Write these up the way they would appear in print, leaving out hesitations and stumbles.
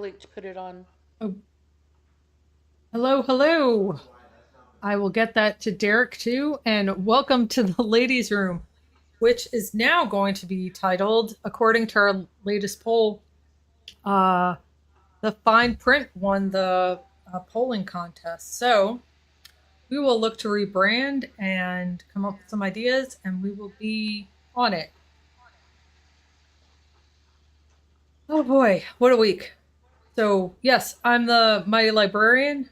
early to put it on. Oh, hello, hello. I will get that to Derek too. And welcome to the ladies' room, which is now going to be titled, according to our latest poll, uh, The Fine Print won the polling contest. So we will look to rebrand and come up with some ideas, and we will be on it. Oh boy, what a week. So, yes, I'm the Mighty Librarian.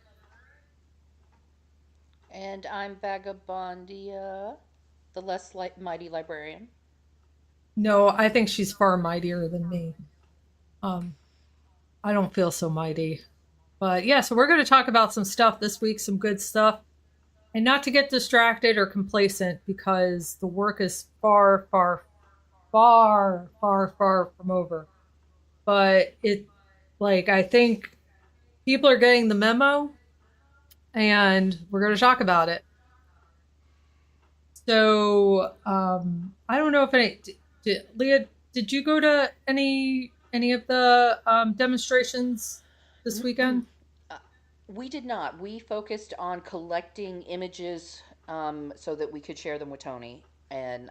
And I'm Vagabondia, the mighty librarian. No, I think she's far mightier than me. Um, I don't feel so mighty. But yeah, so we're going to talk about some stuff this week, some good stuff, and not to get distracted or complacent because the work is far, far, far, far, far from over. But I think people are getting the memo and we're going to talk about it. So, I don't know if Leah, did you go to any of the demonstrations this weekend? Uh, we did not. We focused on collecting images so that we could share them with Tony and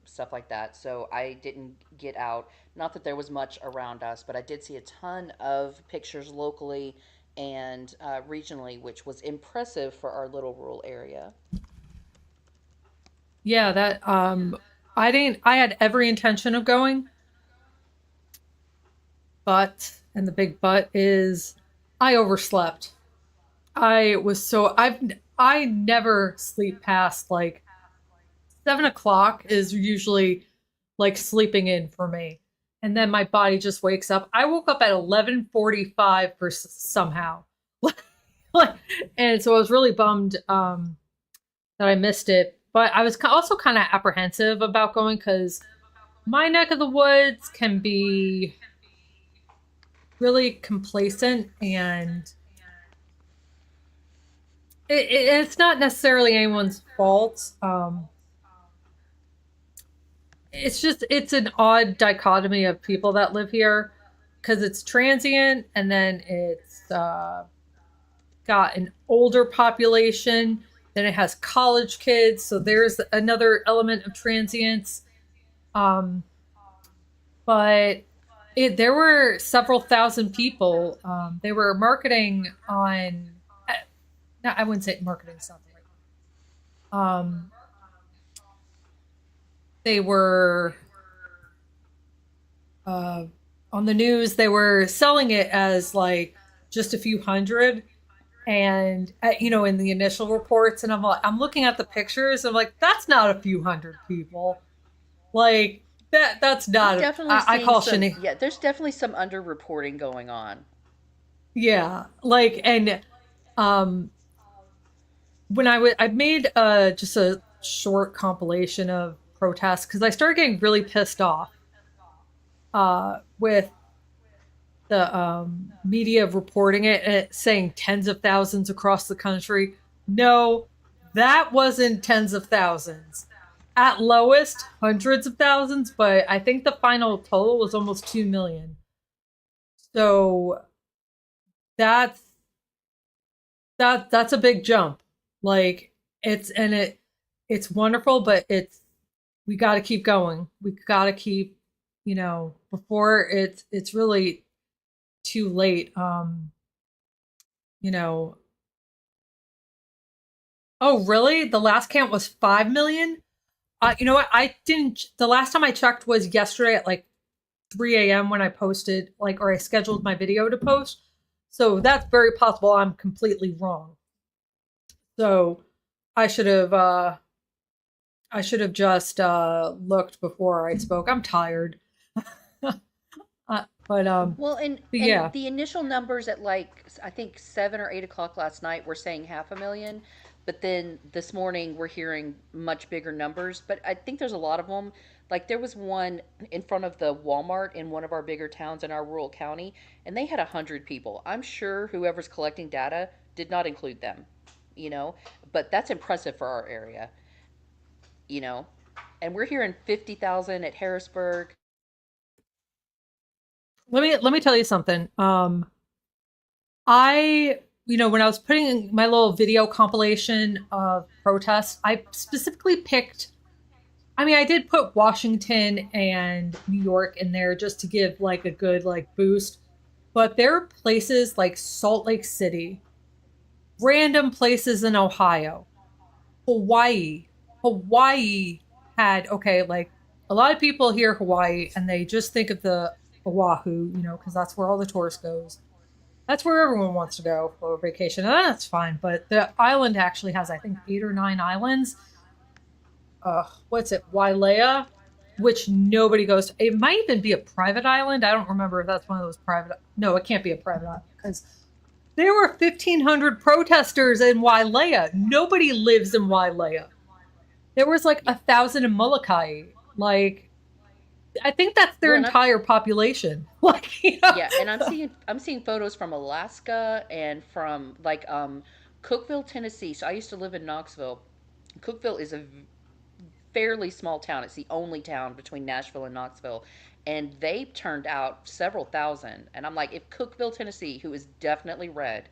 stuff like that. So I didn't get out. Not that there was much around us, but I did see a ton of pictures locally and regionally, which was impressive for our little rural area. Yeah, that I didn't I had every intention of going, but and the big but is I overslept. I never sleep past like 7 o'clock is usually like sleeping in for me. And then my body just wakes up. I woke up at 11:45 for somehow. Like, and so I was really bummed that I missed it. But I was also kind of apprehensive about going because my neck of the woods can be really complacent and it's not necessarily anyone's fault. It's an odd dichotomy of people that live here because it's transient and then it's got an older population, then it has college kids, so there's another element of transience. Um, but there were several thousand people. They were marketing on. No, I wouldn't say marketing is not the right word. They were uh, on the news. They were selling it as like just a few hundred, and in the initial reports, and I'm looking at the pictures. I'm like, that's not a few hundred people. Like that's I'm not. definitely I seeing call some, Shani. yeah, there's definitely some underreporting going on. Yeah, like and um when I made just a short compilation of protests because I started getting really pissed off with the media reporting it and it saying tens of thousands across the country. No, that wasn't tens of thousands. At lowest, hundreds of thousands, but I think the final total was almost 2 million. So that's that's a big jump. Like it's wonderful, but we got to keep going. We got to keep, before it's really too late. You know, oh really? The last count was 5 million? You know what? I didn't the last time I checked was yesterday at like 3 a.m. when I posted or I scheduled my video to post. So that's very possible I'm completely wrong. So I should have just looked before I spoke. I'm tired. But Well, and but and yeah. the initial numbers at like I think 7 or 8 o'clock last night were saying 500,000, but then this morning we're hearing much bigger numbers. But I think there's a lot of them. Like there was one in front of the Walmart in one of our bigger towns in our rural county, and they had 100 people. I'm sure whoever's collecting data did not include them, you know. But that's impressive for our area, you know. And we're hearing 50,000 at Harrisburg. Let me tell you something. I, when I was putting in my little video compilation of protests, I specifically picked, I mean, I did put Washington and New York in there just to give like a good like boost. But there are places like Salt Lake City, random places in Ohio, Hawaii. Hawaii had, okay, like a lot of people hear Hawaii and they just think of the Oahu, because that's where all the tourists goes. That's where everyone wants to go for vacation. And that's fine. But the island actually has, I think, 8 or 9 islands. What's it? Wailea, which nobody goes to. It might even be a private island. I don't remember if that's one of those private. No, it can't be a private island because there were 1,500 protesters in Wailea. Nobody lives in Wailea. There was like Yeah. 1,000 in Molokai. Like, I think that's their Well, and I'm entire population. Like, Yeah, and I'm seeing photos from Alaska and from like Cookeville, Tennessee. So I used to live in Knoxville. Cookeville is a fairly small town. It's the only town between Nashville and Knoxville. And they turned out several thousand. And I'm like, if Cookeville, Tennessee, who is definitely red,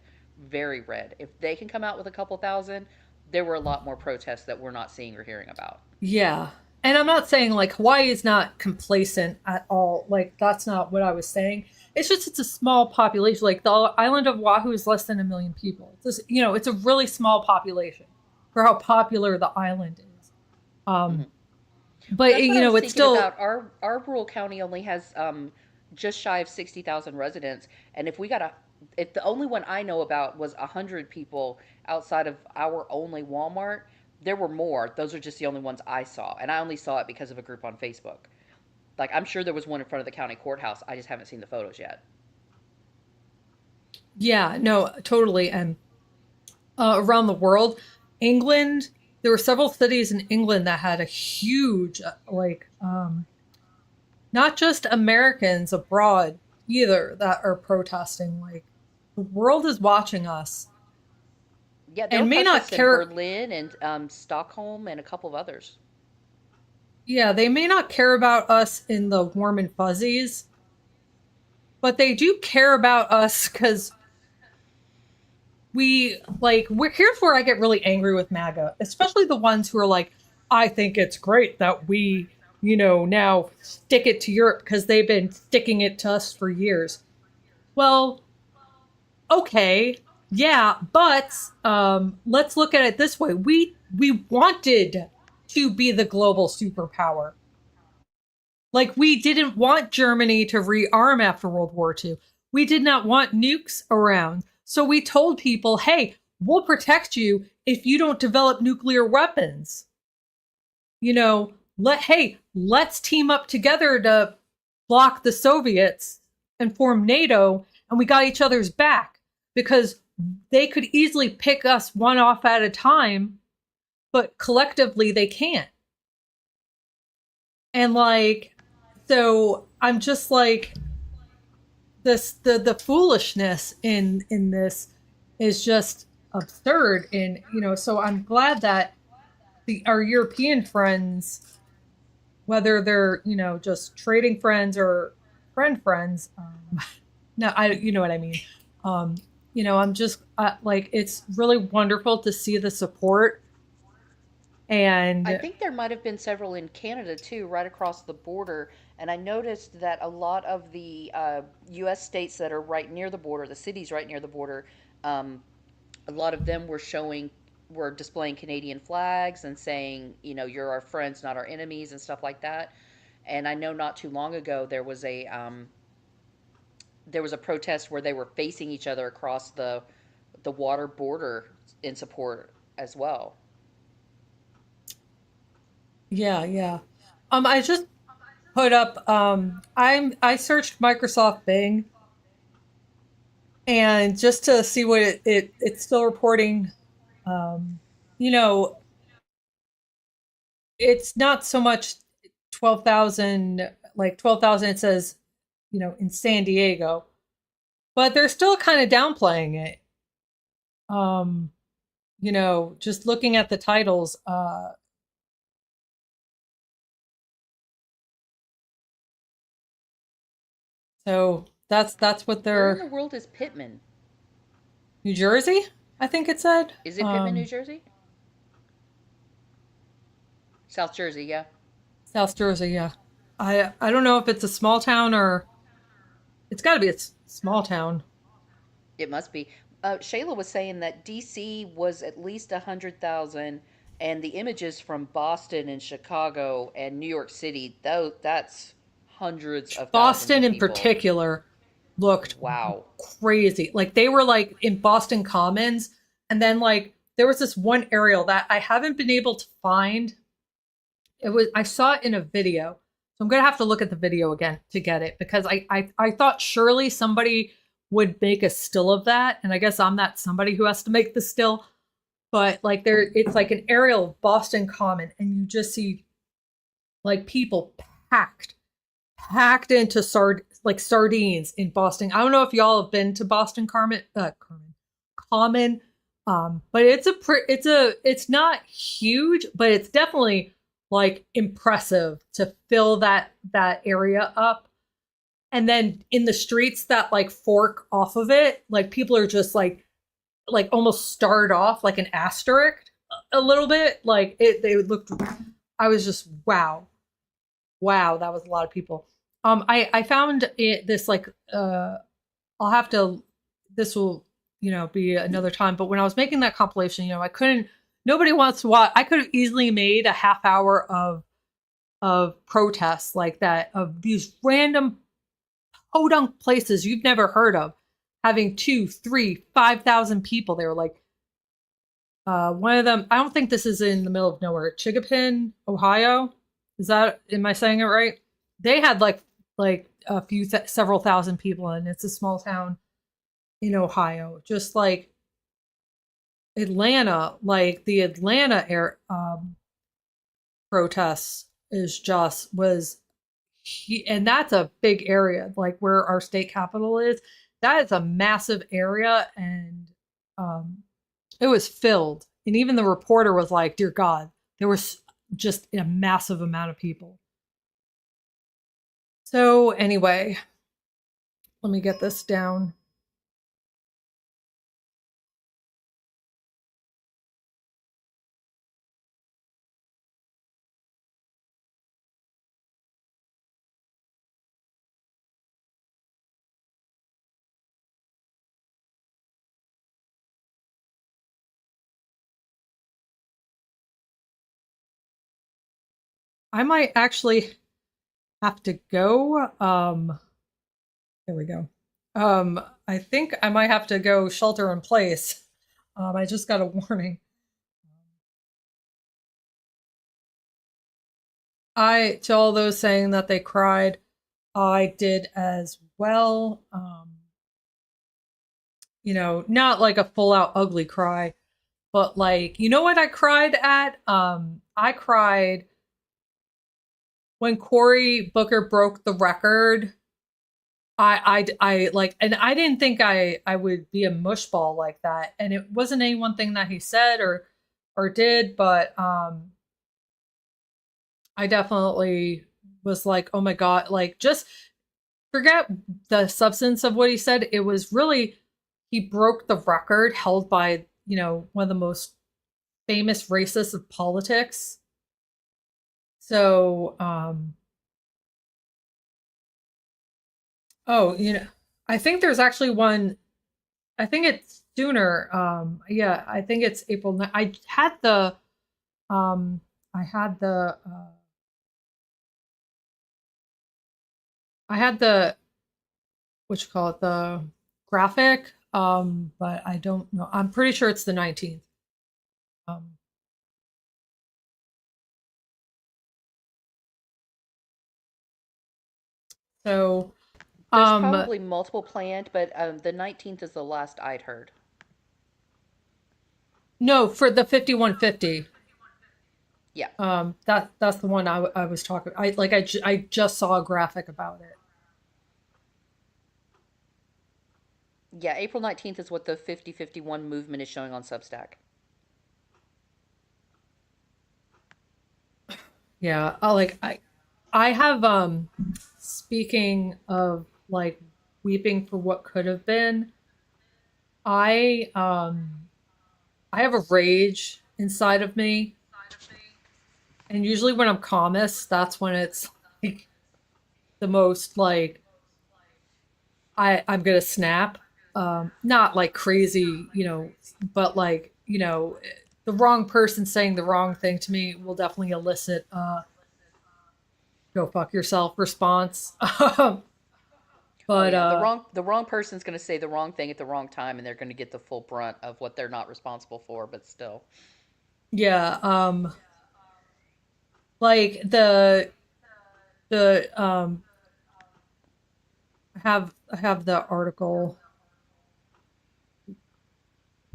very red, if they can come out with a couple thousand, there were a lot more protests that we're not seeing or hearing about. yeah. And I'm not saying like Hawaii is not complacent at all. Like, that's not what I was saying. It's just it's a small population. Like the island of Oahu is less than 1 million people. It's just, it's a really small population for how popular the island is. Hmm. Um, Well, but that's what I was it's thinking still, about. Our rural county only has just shy of 60,000 residents, and if the only one I know about was 100 people outside of our only Walmart, there were more. Those are just the only ones I saw, and I only saw it because of a group on Facebook. Like I'm sure there was one in front of the county courthouse. I just haven't seen the photos yet. yeah, no, totally. And around the world, England, there were several cities in England that had a huge, not just Americans abroad either that are protesting. Like, the world is watching us Yeah, there were and may not protests in care. Berlin and Stockholm and a couple of others. Yeah, they may not care about us in the warm and fuzzies, but they do care about us because here's where I get really angry with MAGA, especially the ones who are like, I think it's great that we, now stick it to Europe because they've been sticking it to us for years. Well, okay, yeah, but let's look at it this way. We wanted to be the global superpower. Like, we didn't want Germany to rearm after World War II. We did not want nukes around. So we told people, hey, we'll protect you if you don't develop nuclear weapons. Let's team up together to block the Soviets and form NATO, and we got each other's back because they could easily pick us one off at a time, but collectively they can't. And like, so I'm just like, the foolishness in this is just absurd. And so I'm glad that our European friends, whether they're just trading friends or friends, no, I you know what I mean. um I'm just like, it's really wonderful to see the support. I And think there might have been several in Canada too, right across the border. And I noticed that a lot of the U.S. states that are right near the border, the cities right near the border, um, a lot of them were displaying Canadian flags and saying, you're our friends, not our enemies, and stuff like that. And I know not too long ago there was a protest where they were facing each other across the water border in support as well. yeah, yeah. I just put up, I searched Microsoft Bing, and just to see what it's still reporting. um you know it's not so much 12,000, like 12,000 it says, in San Diego, but they're still kind of downplaying it. um just looking at the titles, so that's what Where in they're. the world is Pittman? New Jersey, I think it said. Is it Pittman, New Jersey? South Jersey, yeah. South Jersey, yeah. I don't know if it's a small town or it's got to be a small town. It must be. Shayla was saying that DC was at least 100,000, and the images from Boston and Chicago and New York City, though, that's hundreds of thousands Boston of in people. particular looked Wow. crazy. Like they were like in Boston Commons, and then like there was this one aerial that I haven't been able to find. It was I saw it in a video. So I'm gonna have to look at the video again to get it because I thought surely somebody would make a still of that. And I guess I'm not somebody who has to make the still, but like there it's like an aerial of Boston Common, and you just see like people packed, packed into like sardines in Boston. I don't know if y'all have been to Boston Common, but it's not huge, but it's definitely like impressive to fill that area up. And then in the streets that like fork off of it, like people are just like almost starred off like an asterisk a little bit. Like it they looked I was just wow, that was a lot of people. I found this like I'll have to this will be another time. But when I was making that compilation, I couldn't. Nobody wants to watch. I could have easily made a half hour of protests like that of these random podunk places you've never heard of having 2, 3, 5,000 people. They were like one of them. I don't think this is in the middle of nowhere. Chigapin, Ohio. Is that am I saying it right? They had like a few several thousand people, and it's a small town in Ohio. Just like Atlanta, like the Atlanta air protests is just was, and that's a big area, like where our state capital is. That is a massive area, and um, it was filled. And even the reporter was like, "Dear God, there was just a massive amount of people." So anyway, let me get this down. I might actually have to go. There we go. I think I might have to go shelter in place. I just got a warning. To all those saying that they cried, I did as well. Not like a full out ugly cry, but like, you know what I cried at? I cried when Cory Booker broke the record. I like, and I didn't think I would be a mushball like that. And it wasn't any one thing that he said or did, but I definitely was like, oh my God, like just forget the substance of what he said. It was really, he broke the record held by, one of the most famous racists of politics. So, oh, I think there's actually one, I think it's sooner. Yeah, I think it's April. Um, I had the what you call it, the graphic, but I don't know. I'm pretty sure it's the 19th. Um, so, There's um, probably multiple planned, but the 19th is the last I'd heard. no, for the 5150. Yeah. That's the one I was talking. I just saw a graphic about it. Yeah, April 19th is what the 5051 movement is showing on Substack. Yeah, I have speaking of like weeping for what could have been. I I have a rage inside of me, and usually when I'm calmest, that's when it's like the most like I'm gonna snap. Not like crazy, but like, the wrong person saying the wrong thing to me will definitely elicit go fuck yourself response. Oh But yeah, the wrong person's going to say the wrong thing at the wrong time, and they're going to get the full brunt of what they're not responsible for. But still, yeah, like the I have the article.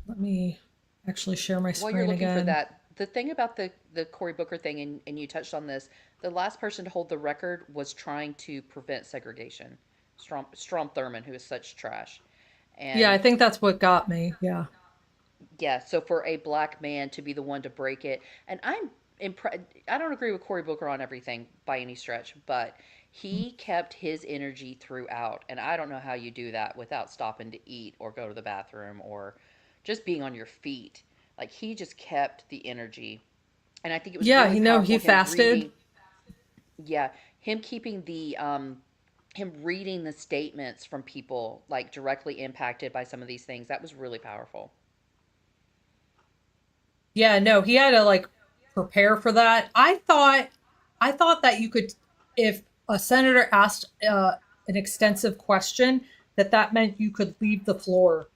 Let me actually share my while you're screen looking for again. that, the thing about the Cory Booker thing, and you touched on this, the last person to hold the record was trying to prevent segregation. Strom Thurmond, who is such trash, Yeah, I and think that's what got me. Yeah. yeah, so for a black man to be the one to break it, and I'm impressed. I don't agree with Cory Booker on everything by any stretch, but he kept his energy throughout, and I don't know how you do that without stopping to eat or go to the bathroom or just being on your feet. Like he just kept the energy, and I think it was Yeah, really he powerful him fasted. reading. Yeah, him keeping the him reading the statements from people like directly impacted by some of these things. That was really powerful. Yeah, no, he had to like prepare for that. I thought that you could, if a senator asked an extensive question, that meant you could leave the floor.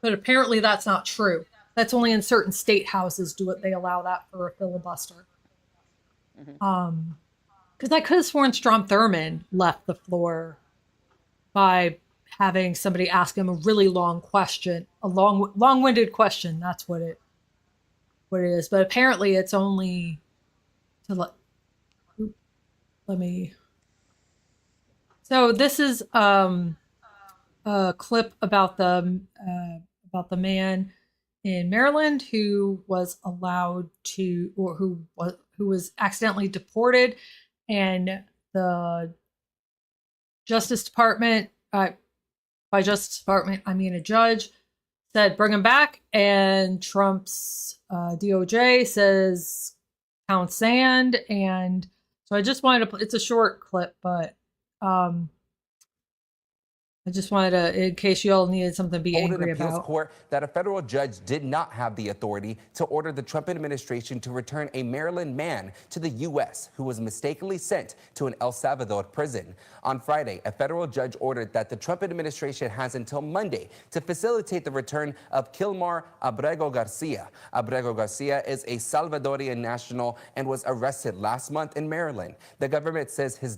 But apparently that's not true. That's only in certain state houses do it. They allow that for a filibuster. Hmm. Um, because I could have sworn Strom Thurmond left the floor by having somebody ask him a really long question, a long-winded question. That's what it is. But apparently, it's only to let me. So this is a clip about the man in Maryland who was allowed to, or who was accidentally deported, and the Justice Department, by Justice Department I mean a judge, said bring him back, and Trump's DOJ says pound sand. And so I just wanted to. It's a short clip, but um, I just wanted to, in case you all needed something to be Told an angry appeals about. court that a federal judge did not have the authority to order the Trump administration to return a Maryland man to the U.S. who was mistakenly sent to an El Salvador prison. On Friday, a federal judge ordered that the Trump administration has until Monday to facilitate the return of Kilmar Abrego Garcia. Abrego Garcia is a Salvadorian national and was arrested last month in Maryland. The government says his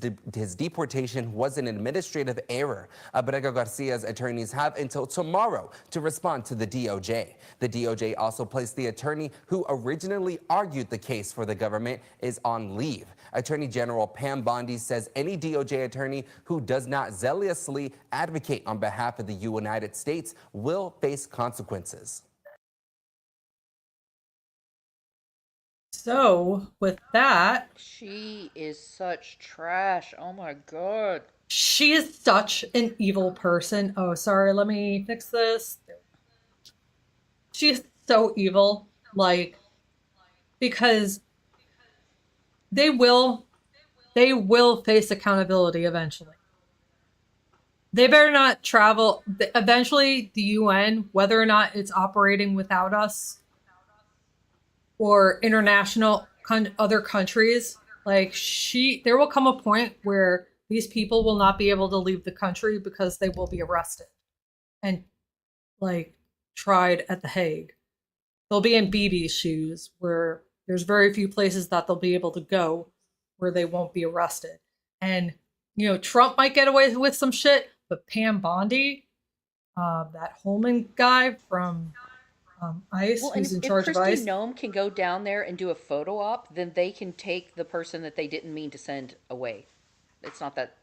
deportation was an administrative error. Abrego Garcia's attorneys have until tomorrow to respond to the DOJ. The DOJ also placed the attorney who originally argued the case for the government is on leave. Attorney General Pam Bondi says any DOJ attorney who does not zealously advocate on behalf of the United States will face consequences. So with that, She is such trash. Oh my god. she is such an evil person. Oh, sorry, let me fix this. She's so evil, like, because they will they will face accountability eventually. They better not travel. Eventually, the UN, whether or not it's operating without us or international other countries, like there will come a point where these people will not be able to leave the country because they will be arrested and like tried at The Hague. They'll be in Bibi's shoes, where there's very few places that they'll be able to go where they won't be arrested. And Trump might get away with some shit, but Pam Bondi, that Holman guy from ICE, Well, and who's in if charge of Christy ICE, Nome can go down there and do a photo op, then they can take the person that they didn't mean to send away. It's not that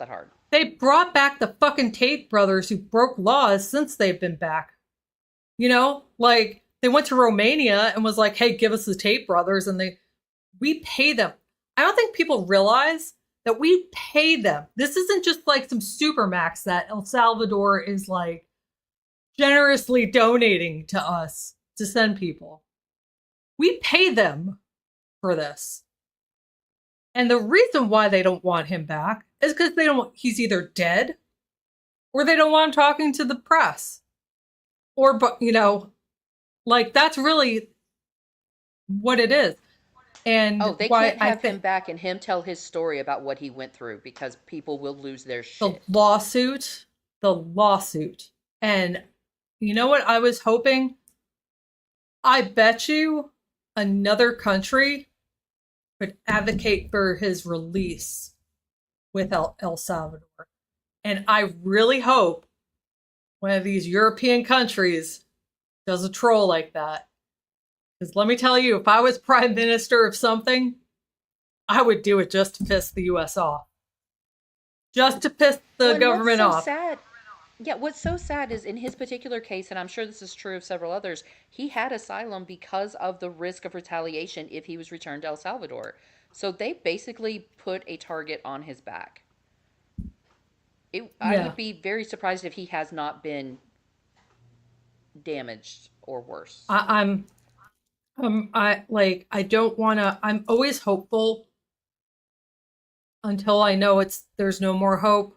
hard. they brought back the fucking Tate brothers who broke laws since they've been back. Like they went to Romania and was like, "Hey, give us the Tate brothers," and we pay them. I don't think people realize that we pay them. This isn't just like some supermax that El Salvador is like generously donating to us to send people. We pay them for this. And the reason why they don't want him back is because he's either dead or they don't want him talking to the press. Or, like that's really what it is. And Oh, they why can't I have him think back and him tell his story about what he went through because people will lose their the shit. lawsuit. And you know what I was hoping? I bet you another country could advocate for his release with El Salvador. And I really hope one of these European countries does a troll like that. Because let me tell you, if I was prime minister of something, I would do it just to piss the US off. Just to piss the Well, and what's government so off. sad? Yeah, what's so sad is in his particular case, and I'm sure this is true of several others, he had asylum because of the risk of retaliation if he was returned to El Salvador. So they basically put a target on his back. I Yeah. would be very surprised if he has not been damaged or worse. I'm I don't wanna I'm always hopeful until I know there's no more hope,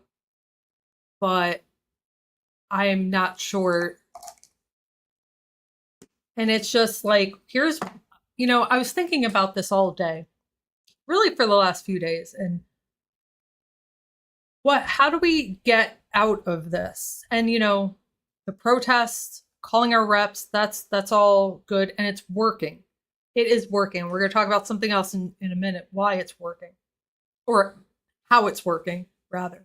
but I am not sure. And it's just like, I was thinking about this all day, really for the last few days. And how do we get out of this? And, the protests, calling our reps, that's all good. And it's working. It is working. We're going to talk about something else in a minute, why it's working or how it's working rather.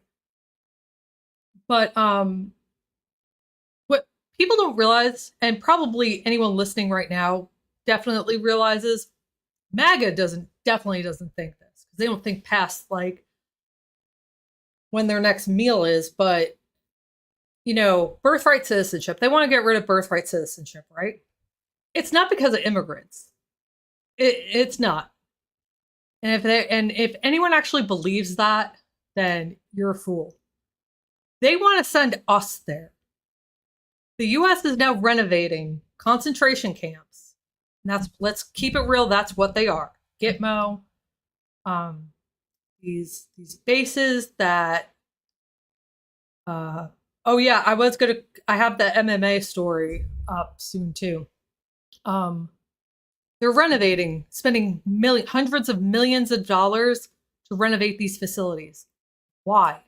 But, what people don't realize, and probably anyone listening right now definitely realizes, MAGA definitely doesn't think this because they don't think past like when their next meal is. But birthright citizenship, they want to get rid of birthright citizenship, right? It's not because of immigrants. It's not. And if anyone actually believes that, then you're a fool. They want to send us there. The US is now renovating concentration camps. And let's keep it real, that's what they are. Gitmo, these bases that oh yeah, I have the MMA story up soon too. They're renovating, spending hundreds of millions of dollars to renovate these facilities. Why?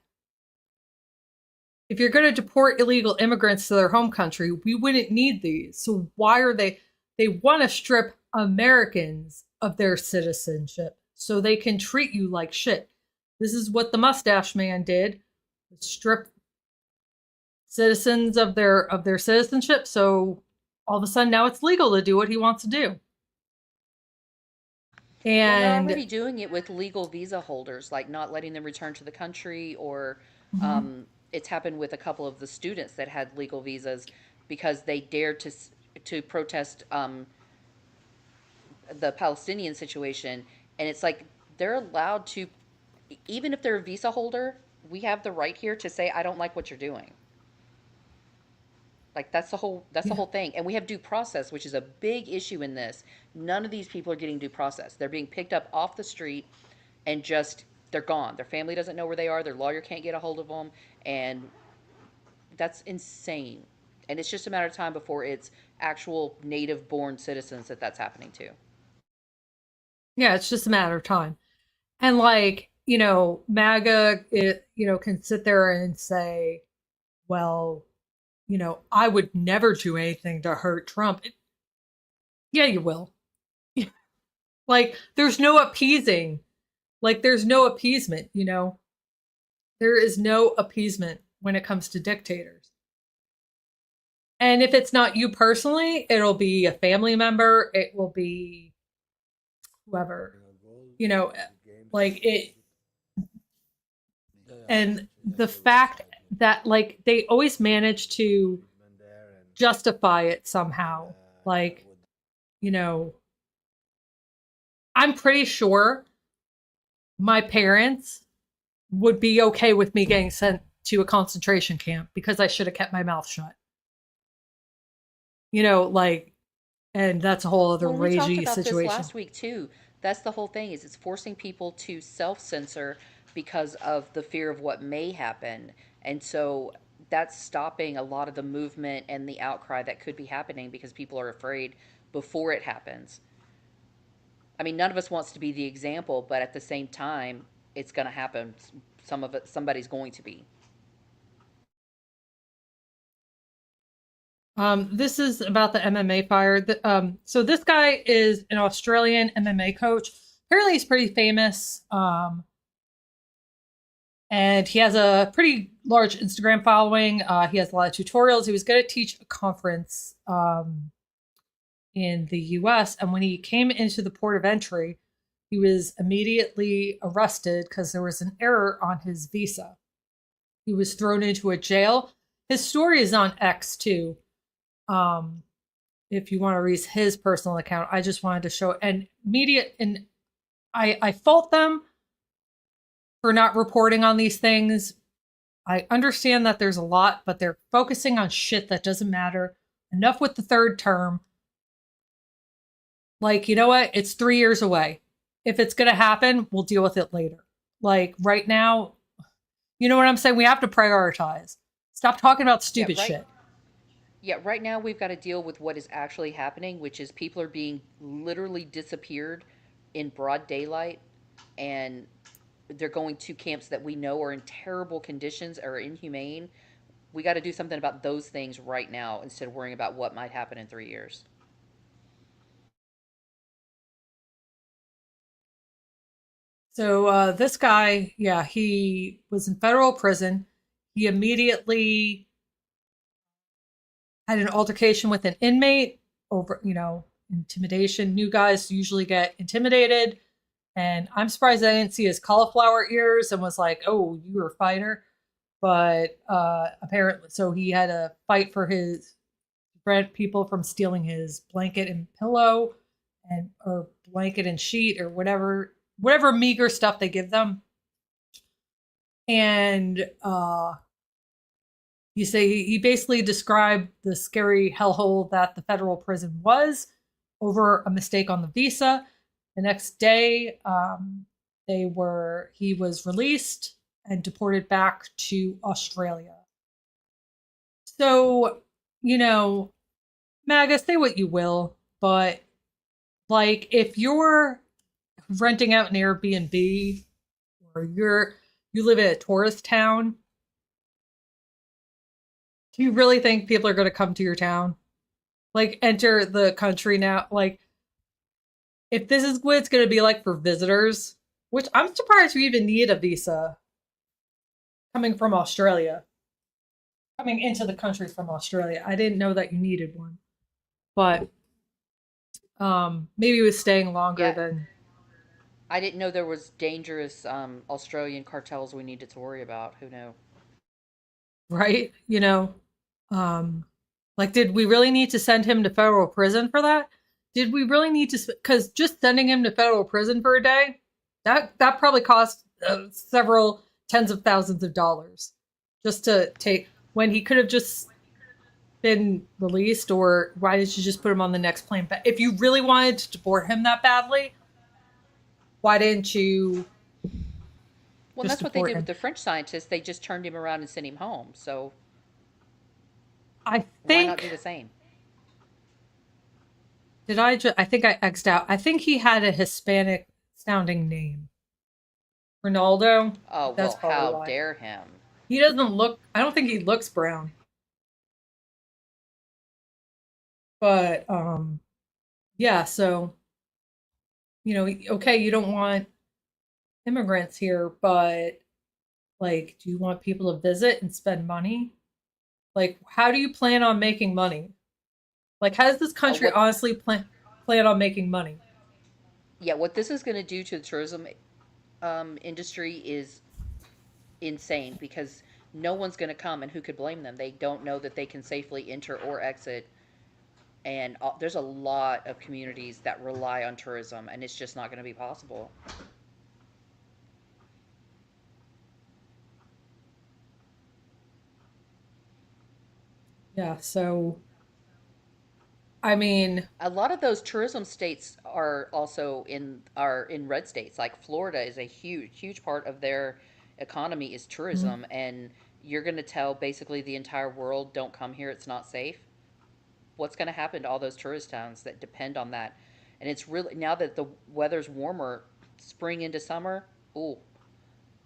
If you're going to deport illegal immigrants to their home country, we wouldn't need these. So why are they want to strip Americans of their citizenship so they can treat you like shit. This is what the mustache man did. Strip citizens of their citizenship, so all of a sudden now it's legal to do what he wants to do. Well, they're And already doing it with legal visa holders, like not letting them return to the country, or mm-hmm. it's happened with a couple of the students that had legal visas because they dared to protest the Palestinian situation, and it's like they're allowed to, even if they're a visa holder, we have the right here to say I don't like what you're doing. Like that's the Yeah. whole thing. And we have due process, which is a big issue in this. None of these people are getting due process. They're being picked up off the street and just they're gone. Their family doesn't know where they are. Their lawyer can't get a hold of them, and that's insane. And it's just a matter of time before it's actual native born citizens that's happening to. Yeah, it's just a matter of time. And MAGA, can sit there and say, well, I would never do anything to hurt Trump. Yeah, you will. Like, there's no appeasing. Like, there's no appeasement, There is no appeasement when it comes to dictators. And if it's not you personally, it'll be a family member, it will be whoever, like it. And the fact that, like, they always manage to justify it somehow. Like, I'm pretty sure my parents would be okay with me getting sent to a concentration camp because I should have kept my mouth shut. like, and that's a whole other Well, and we talked ragey about this situation. last week too. That's the whole thing is it's forcing people to self-censor because of the fear of what may happen. And so that's stopping a lot of the movement and the outcry that could be happening because people are afraid before it happens. I mean, none of us wants to be the example, but at the same time, it's going to happen. Some of it, somebody's going to be. This is about the MMA fire. So this guy is an Australian MMA coach. Apparently, he's pretty famous. And he has a pretty large Instagram following. He has a lot of tutorials. He was going to teach a conference in the US. And when he came into the port of entry, he was immediately arrested because there was an error on his visa. He was thrown into a jail. His story is on X too. If you want to read his personal account, I just wanted to show and media, and I fault them for not reporting on these things. I understand that there's a lot, but they're focusing on shit that doesn't matter. Enough with the third term. Like, you know what? It's 3 years away. If it's going to happen, we'll deal with it later. Like, right now, you know what I'm saying? We have to prioritize. Stop talking about Yeah, stupid right. shit. Yeah, right now we've got to deal with what is actually happening, which is people are being literally disappeared in broad daylight, and they're going to camps that we know are in terrible conditions or inhumane. We got to do something about those things right now instead of worrying about what might happen in 3 years. So this guy, yeah, he was in federal prison. He immediately had an altercation with an inmate over, intimidation. New guys usually get intimidated. And I'm surprised I didn't see his cauliflower ears and was like, oh, you were a fighter. But apparently, so he had to fight for his prevent people from stealing his blanket and pillow and or blanket and sheet or whatever meager stuff they give them. And you say he basically described the scary hellhole that the federal prison was over a mistake on the visa. The next day, he was released and deported back to Australia. So, you know, MAGA, say what you will, but like if you're renting out an Airbnb or you live in a tourist town, do you really think people are going to come to your town? Like enter the country now? Like if this is what it's going to be like for visitors, which I'm surprised you even need a visa coming from Australia, coming into the country from Australia. I didn't know that you needed one, but maybe it was staying longer Yeah, than I didn't know there was dangerous Australian cartels we needed to worry about. Who knew? right. Um, like, did we really need to send him to federal prison for that? Did we really need to? Because just sending him to federal prison for a day, that probably cost several tens of thousands of dollars just to take when he could have just been released. Or why did you just put him on the next plane? But if you really wanted to deport him that badly, why didn't you Well, and just that's what they deport did with him? the French scientists. They just turned him around and sent him home. So I why not do think the same? I think I X'd out. I think he had a Hispanic sounding name. Ronaldo. Oh, That's well, probably how why. dare him? He doesn't look, I don't think he looks brown. But yeah, so, okay, you don't want immigrants here, but like, do you want people to visit and spend money? Like, how do you plan on making money? Like, how does this Oh, country honestly plan on making money? what this is going to do to the tourism industry is insane because no one's going to come, and who could blame them? They don't know that they can safely enter or exit, and there's a lot of communities that rely on tourism, and it's just not going to be possible. Yeah, so I mean, A lot of those tourism states are in red states. Like Florida is a huge part of their economy is tourism, and you're going to tell basically the entire world, don't come here, it's not safe. What's going to happen to all those tourist towns that depend on that? And it's really, now that the weather's warmer, spring into summer, ooh,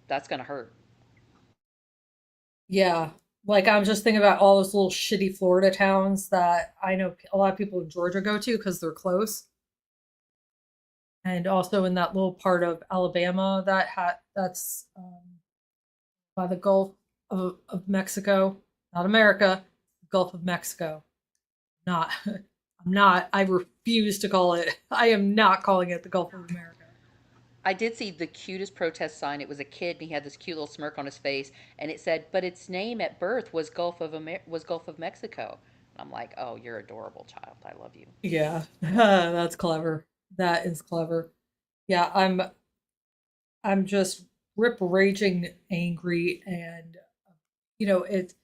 that's going to hurt. yeah. Like I'm just thinking about all those little shitty Florida towns that I know a lot of people in Georgia go to because they're close. And also in that little part of Alabama that's by the Gulf of Mexico, not America, Gulf of Mexico. Not, I'm not. I refuse to call it. I am not calling it the Gulf of America. I did see the cutest protest sign. It was a kid, and he had this cute little smirk on his face, and it said, "But its name at birth was Gulf of Mexico." And I'm like, "Oh, you're adorable, child. I love you." Yeah, that's clever. That is clever. Yeah, I'm just rip raging angry, and it's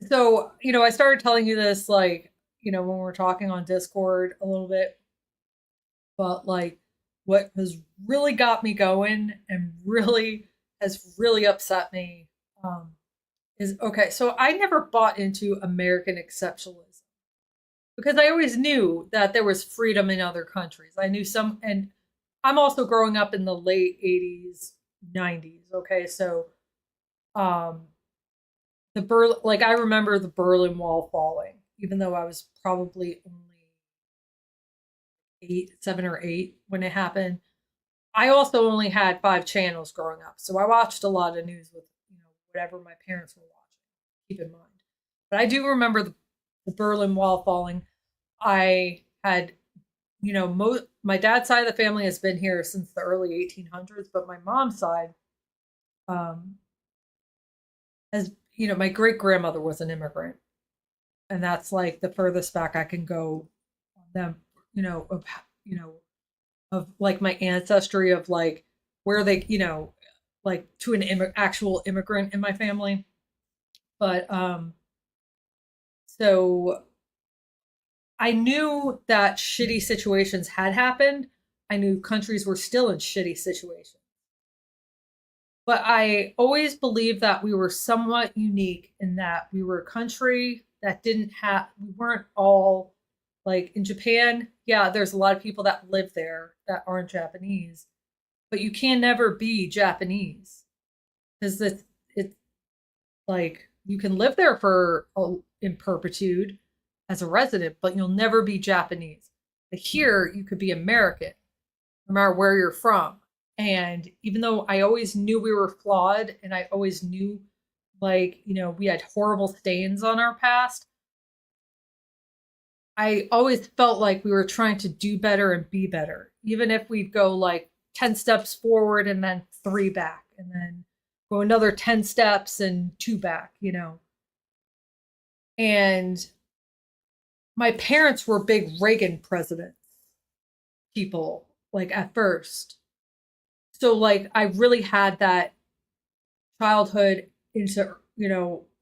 so I started telling you this like when we're talking on Discord a little bit, but like what has really got me going and really has really upset me um, is okay. So I never bought into American exceptionalism because I always knew that there was freedom in other countries. I knew some, and I'm also growing up in the late 80s, 90s. Okay, so um, like I remember the Berlin Wall falling, even though I was probably only 7 or 8 when it happened. I also only had 5 channels growing up, so I watched a lot of news with whatever my parents were watching. Keep in mind, but I do remember the Berlin Wall falling. I had, my dad's side of the family has been here since the early 1800s, but my mom's side, um, has, my great grandmother was an immigrant, and that's like the furthest back I can go on them, of you know of like my ancestry of like where they, like to an actual immigrant in my family. But so I knew that shitty situations had happened. I knew countries were still in shitty situations. But I always believed that we were somewhat unique in that we were a country that we weren't all like in Japan. Yeah, there's a lot of people that live there that aren't Japanese, but you can never be Japanese because it's like you can live there in perpetude as a resident, but you'll never be Japanese. But here, you could be American, no matter where you're from. And even though I always knew we were flawed, and I always knew, like, we had horrible stains on our past, I always felt like we were trying to do better and be better, even if we'd go like 10 steps forward and then 3 back, and then go another 10 steps and 2 back. And my parents were big Reagan presidents people, like at first. So, like, I really had that childhood into,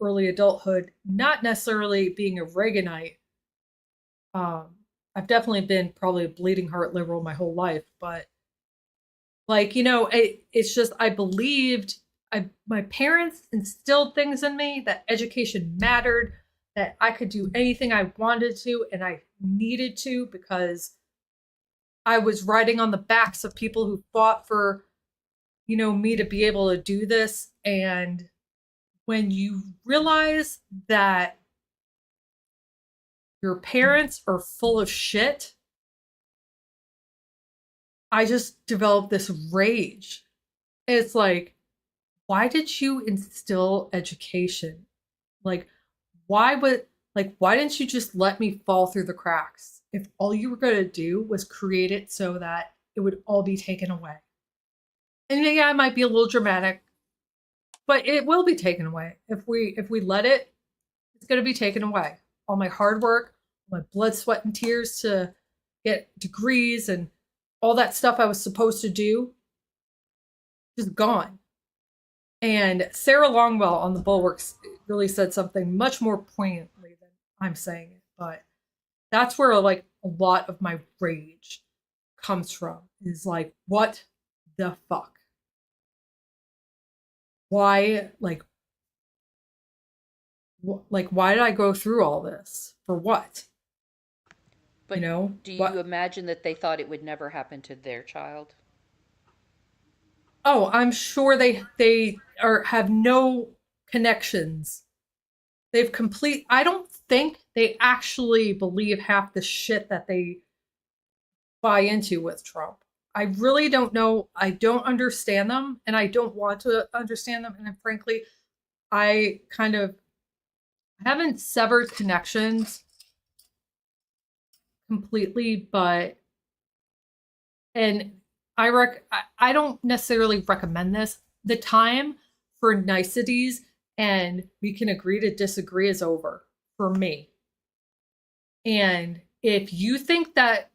early adulthood, not necessarily being a Reaganite. Um, I've definitely been probably a bleeding heart liberal my whole life, but like, it's just I believed my parents instilled things in me that education mattered, that I could do anything I wanted to and I needed to because I was riding on the backs of people who fought for, me to be able to do this. And when you realize that your parents are full of shit, I just developed this rage. It's like, why did you instill education? Like, why didn't you just let me fall through the cracks? If all you were going to do was create it so that it would all be taken away. And yeah, it might be a little dramatic, but it will be taken away. If we let it, it's going to be taken away. All my hard work, my blood, sweat, and tears to get degrees and all that stuff I was supposed to do, just gone. And Sarah Longwell on the Bulwarks really said something much more poignantly than I'm saying it. But That's where like a lot of my rage comes from, is like, what the fuck? Why, like why did I go through all this? For what? You But know? do you What? imagine that they thought it would never happen to their child? Oh, I'm sure they are have no connections. They've complete I don't think they actually believe half the shit that they buy into with Trump. I really don't know. I don't understand them, and I don't want to understand them. And frankly, I kind of haven't severed connections completely, but and I don't necessarily recommend this. The time for niceties and we can agree to disagree is over for me. And if you think that,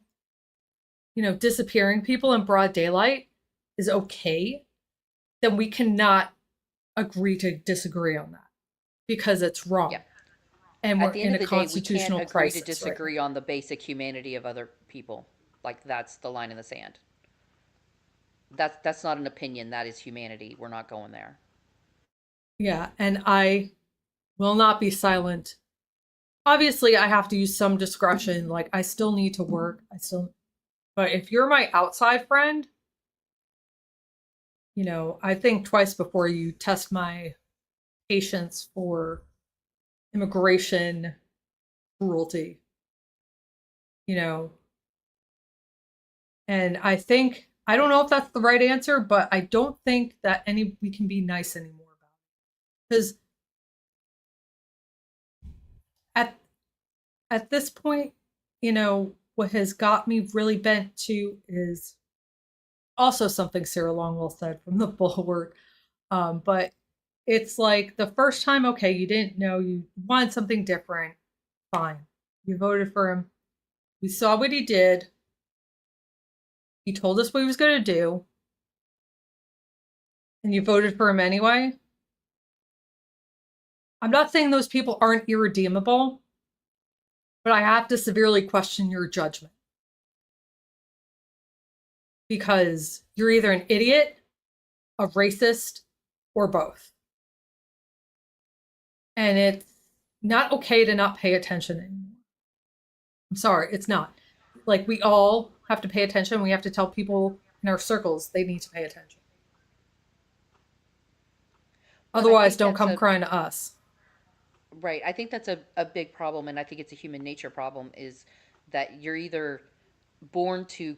disappearing people in broad daylight is okay, then we cannot agree to disagree on that because it's Yeah. wrong. And At we're the end in of a the day, we can't constitutional agree to crisis right now. disagree on the basic humanity of other people. Like that's the line in the sand. That's not an opinion, that is humanity. We're not going there. Yeah. And I will not be silent. Obviously, I have to use some discretion. Like, I still need to work. But if you're my outside friend, I think twice before you test my patience for immigration cruelty, you know. And I don't know if that's the right answer, but I don't think that we can be nice anymore about it. Because at at this point, what has got me really bent to is also something Sarah Longwell said from the Bulwark. But it's like the first time, okay, you didn't know, you wanted something different, fine. You voted for him. We saw what he did. He told us what he was going to do, and you voted for him anyway. I'm not saying those people aren't irredeemable, but I have to severely question your judgment because you're either an idiot, a racist, or both. And it's not okay to not pay attention anymore. I'm sorry, it's not. Like, we all have to pay attention. We have to tell people in our circles they need to pay attention. But I Otherwise, think don't that's come a crying to us. right. I think that's a big problem, and I think it's a human nature problem. Is that you're either born to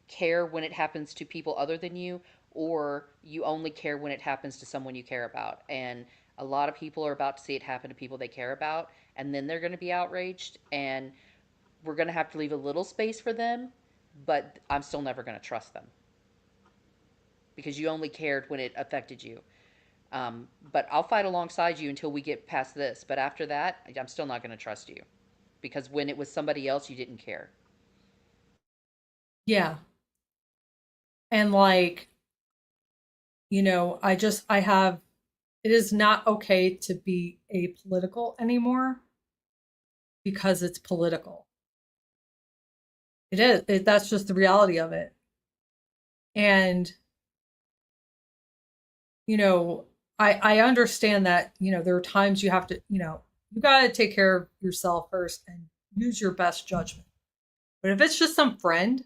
care when it happens to people other than you, or you only care when it happens to someone you care about. And a lot of people are about to see it happen to people they care about, and then they're going to be outraged, and we're going to have to leave a little space for them, but I'm still never going to trust them because you only cared when it affected you. But I'll fight alongside you until we get past this. But after that, I'm still not going to trust you because when it was somebody else, you didn't care. Yeah. And like, it is not okay to be apolitical anymore because it's political. It is. That's just the reality of it. And, you know, I understand that, there are times you have to, you got to take care of yourself first and use your best judgment. But if it's just some friend,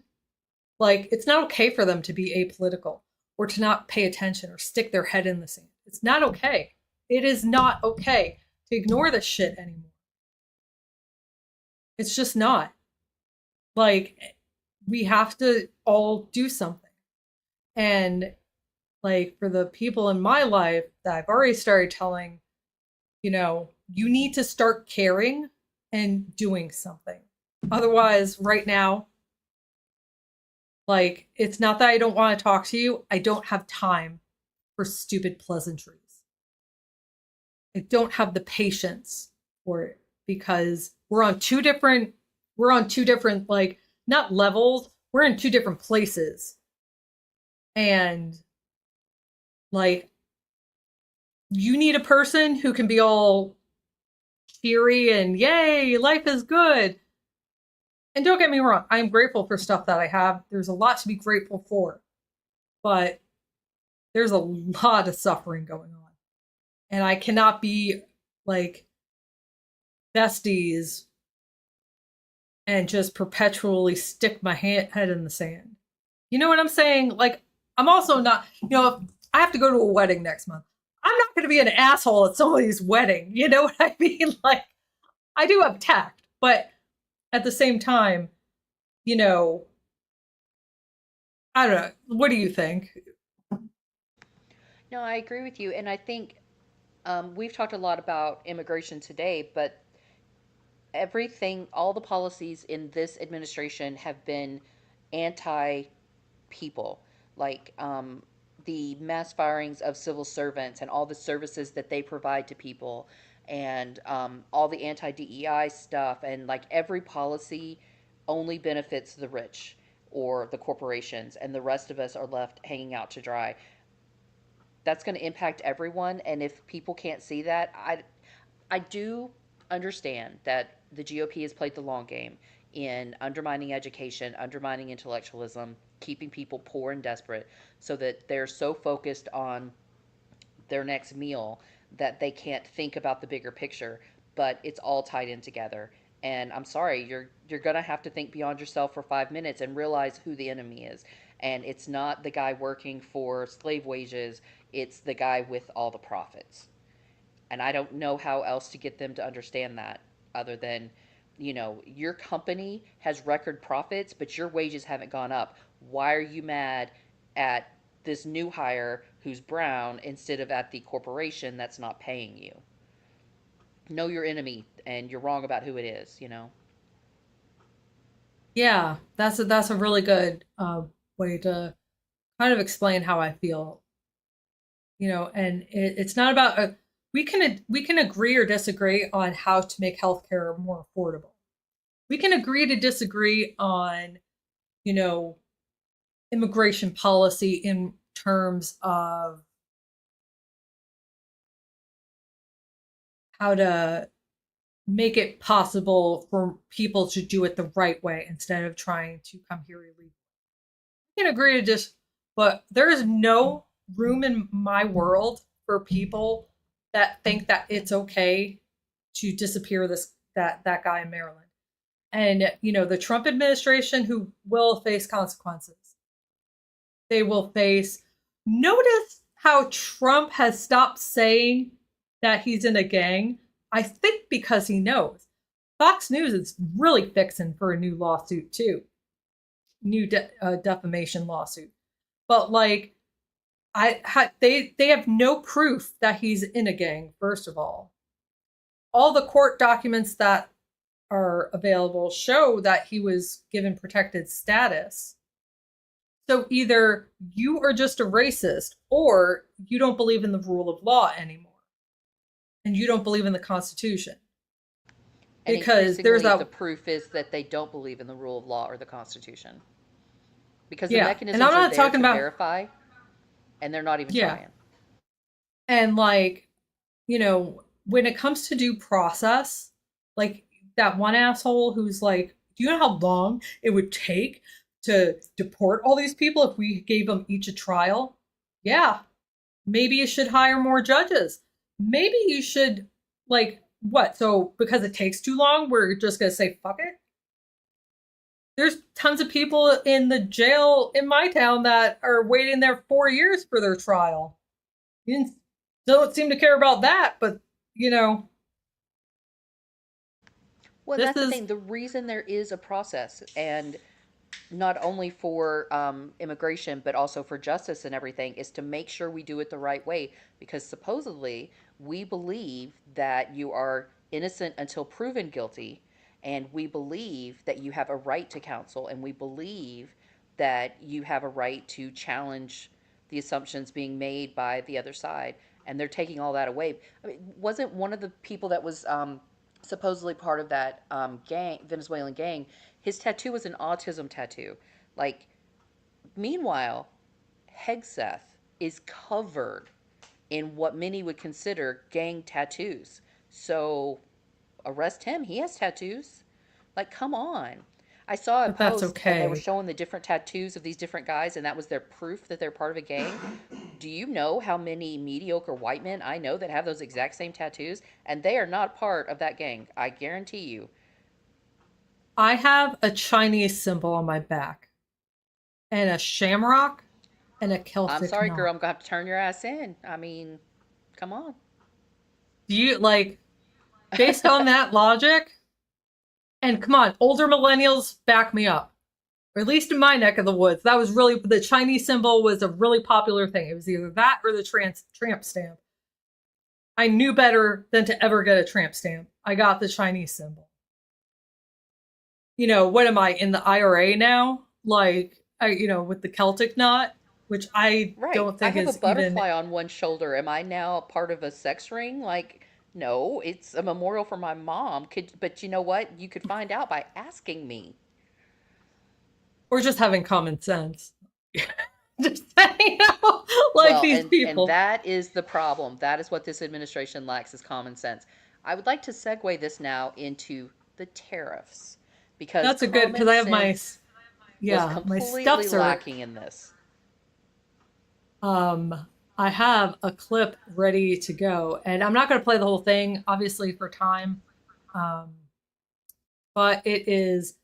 like, it's not okay for them to be apolitical or to not pay attention or stick their head in the sand. It's not okay. It is not okay to ignore this shit anymore. It's just not. Like, we have to all do something. And like, for the people in my life that I've already started telling, you need to start caring and doing something. Otherwise, right now, like, it's not that I don't want to talk to you. I don't have time for stupid pleasantries. I don't have the patience for it because we're on two different, like, not levels, we're in two different places. And like, you need a person who can be all cheery and yay, life is good. And don't get me wrong, I'm grateful for stuff that I have. There's a lot to be grateful for, but there's a lot of suffering going on. And I cannot be like besties and just perpetually stick my head in the sand. You know what I'm saying? Like, I'm also not, if I have to go to a wedding next month, I'm not going to be an asshole at somebody's wedding. You know what I mean? Like, I do have tact, but at the same time, you know, I don't know. What do you think? No, I agree with you. And I think we've talked a lot about immigration today, but everything, all the policies in this administration have been anti people. Like the mass firings of civil servants and all the services that they provide to people, and all the anti DEI stuff, and like every policy only benefits the rich or the corporations, and the rest of us are left hanging out to dry. That's going to impact everyone, and if people can't see that, I do understand that the GOP has played the long game in undermining education, undermining intellectualism, keeping people poor and desperate, so that they're so focused on their next meal that they can't think about the bigger picture. But it's all tied in together. And I'm sorry, you're gonna have to think beyond yourself for 5 minutes and realize who the enemy is. And it's not the guy working for slave wages; it's the guy with all the profits. And I don't know how else to get them to understand that other than, your company has record profits, but your wages haven't gone up. Why are you mad at this new hire who's brown instead of at the corporation that's not paying you? Know your enemy, and you're wrong about who it is. Yeah, that's a really good way to kind of explain how I feel. And it's not about we can agree or disagree on how to make healthcare more affordable. We can agree to disagree on you know immigration policy in terms of how to make it possible for people to do it the right way instead of trying to come here illegally. We can agree to just, but there is no room in my world for people that think that it's okay to disappear that guy in Maryland. And the Trump administration who will face consequences. They will face. Notice how Trump has stopped saying that he's in a gang. I think because he knows. Fox News is really fixing for a new lawsuit too, defamation lawsuit. But like, they have no proof that he's in a gang. First of all the court documents that are available show that he was given protected status. So either you are just a racist or you don't believe in the rule of law anymore and you don't believe in the Constitution. And Because there's increasingly, the that, proof is that they don't believe in the rule of law or the Constitution because the yeah. And I'm mechanisms are not there talking to about, verify, and they're not even yeah. trying. And like, when it comes to due process, like that one asshole who's like, do you know how long it would take to deport all these people if we gave them each a trial? Yeah, maybe you should hire more judges. Maybe you should, like, what? So because it takes too long, we're just going to say, fuck it? There's tons of people in the jail in my town that are waiting there 4 years for their trial. You don't seem to care about that, but, you know, Well, and this that's the is, thing. The reason there is a process, and not only for immigration, but also for justice and everything, is to make sure we do it the right way. Because supposedly, we believe that you are innocent until proven guilty, and we believe that you have a right to counsel, and we believe that you have a right to challenge the assumptions being made by the other side. And they're taking all that away. I mean, wasn't one of the people that was supposedly part of that gang, Venezuelan gang, his tattoo was an autism tattoo. Like, meanwhile, Hegseth is covered in what many would consider gang tattoos. So arrest him. He has tattoos. Like, come on. I saw a but that's post and they were okay. showing the different tattoos of these different guys, and that was their proof that they're part of a gang. Do you know how many mediocre white men I know that have those exact same tattoos, and they are not part of that gang? I guarantee you. I have a Chinese symbol on my back and a shamrock and a I'm Celtic sorry, girl. knot. I'm gonna have to turn your ass in. I mean, come on. Do you like, based on that logic? And come on, older millennials back me up. Or at least in my neck of the woods, that was really, the Chinese symbol was a really popular thing. It was either that or the tramp stamp. I knew better than to ever get a tramp stamp. I got the Chinese symbol. What am I in the IRA now? Like, with the Celtic knot, which I Right. don't I think have a is even, butterfly on one shoulder. Am I now part of a sex ring? Like, no, it's a memorial for my mom. But you know what? You could find out by asking me. or just having common sense. Just like Well, these and people. that is the problem. That is what this administration lacks is common sense. I would like to segue this now into the tariffs because That's a good, because common I have my, sense was yeah, my completely stuffs are, lacking in this. I have a clip ready to go, and I'm not going to play the whole thing, obviously for time. Um, but there's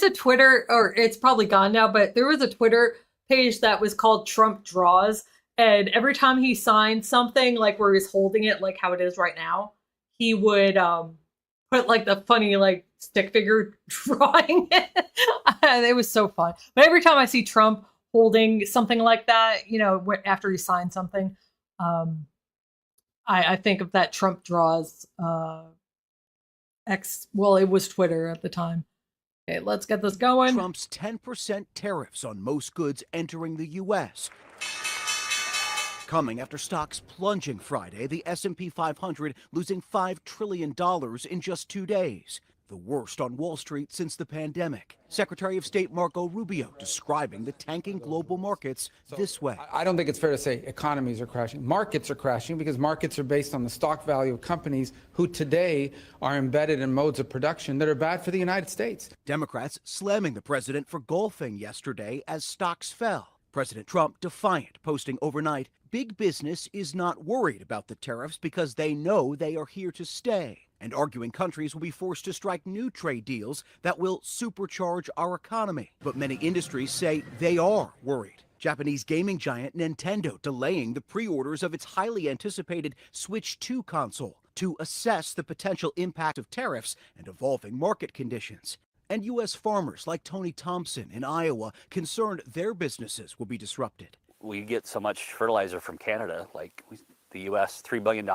a Twitter, or it's probably gone now, but there was a Twitter page that was called Trump Draws. And every time he signed something, like where he's holding it, like how it is right now, he would put like the funny like stick figure drawing it. It was so fun. But every time I see Trump holding something like that, after he signed something, um, I think of that Trump Draws well, it was Twitter at the time. Okay, let's get this going. Trump's 10% tariffs on most goods entering the U.S. Coming after stocks plunging Friday, the S&P 500 losing $5 trillion in just 2 days. The worst on Wall Street since the pandemic. Secretary of State Marco Rubio describing the tanking global markets this way. I don't think it's fair to say economies are crashing. Markets are crashing because markets are based on the stock value of companies who today are embedded in modes of production that are bad for the United States. Democrats slamming the president for golfing yesterday as stocks fell. President Trump defiant, posting overnight, big business is not worried about the tariffs because they know they are here to stay, and arguing countries will be forced to strike new trade deals that will supercharge our economy. But many industries say they are worried. Japanese gaming giant Nintendo delaying the pre-orders of its highly anticipated Switch 2 console to assess the potential impact of tariffs and evolving market conditions. And U.S. farmers like Tony Thompson in Iowa concerned their businesses will be disrupted. We get so much fertilizer from Canada, like the U.S. $3 billion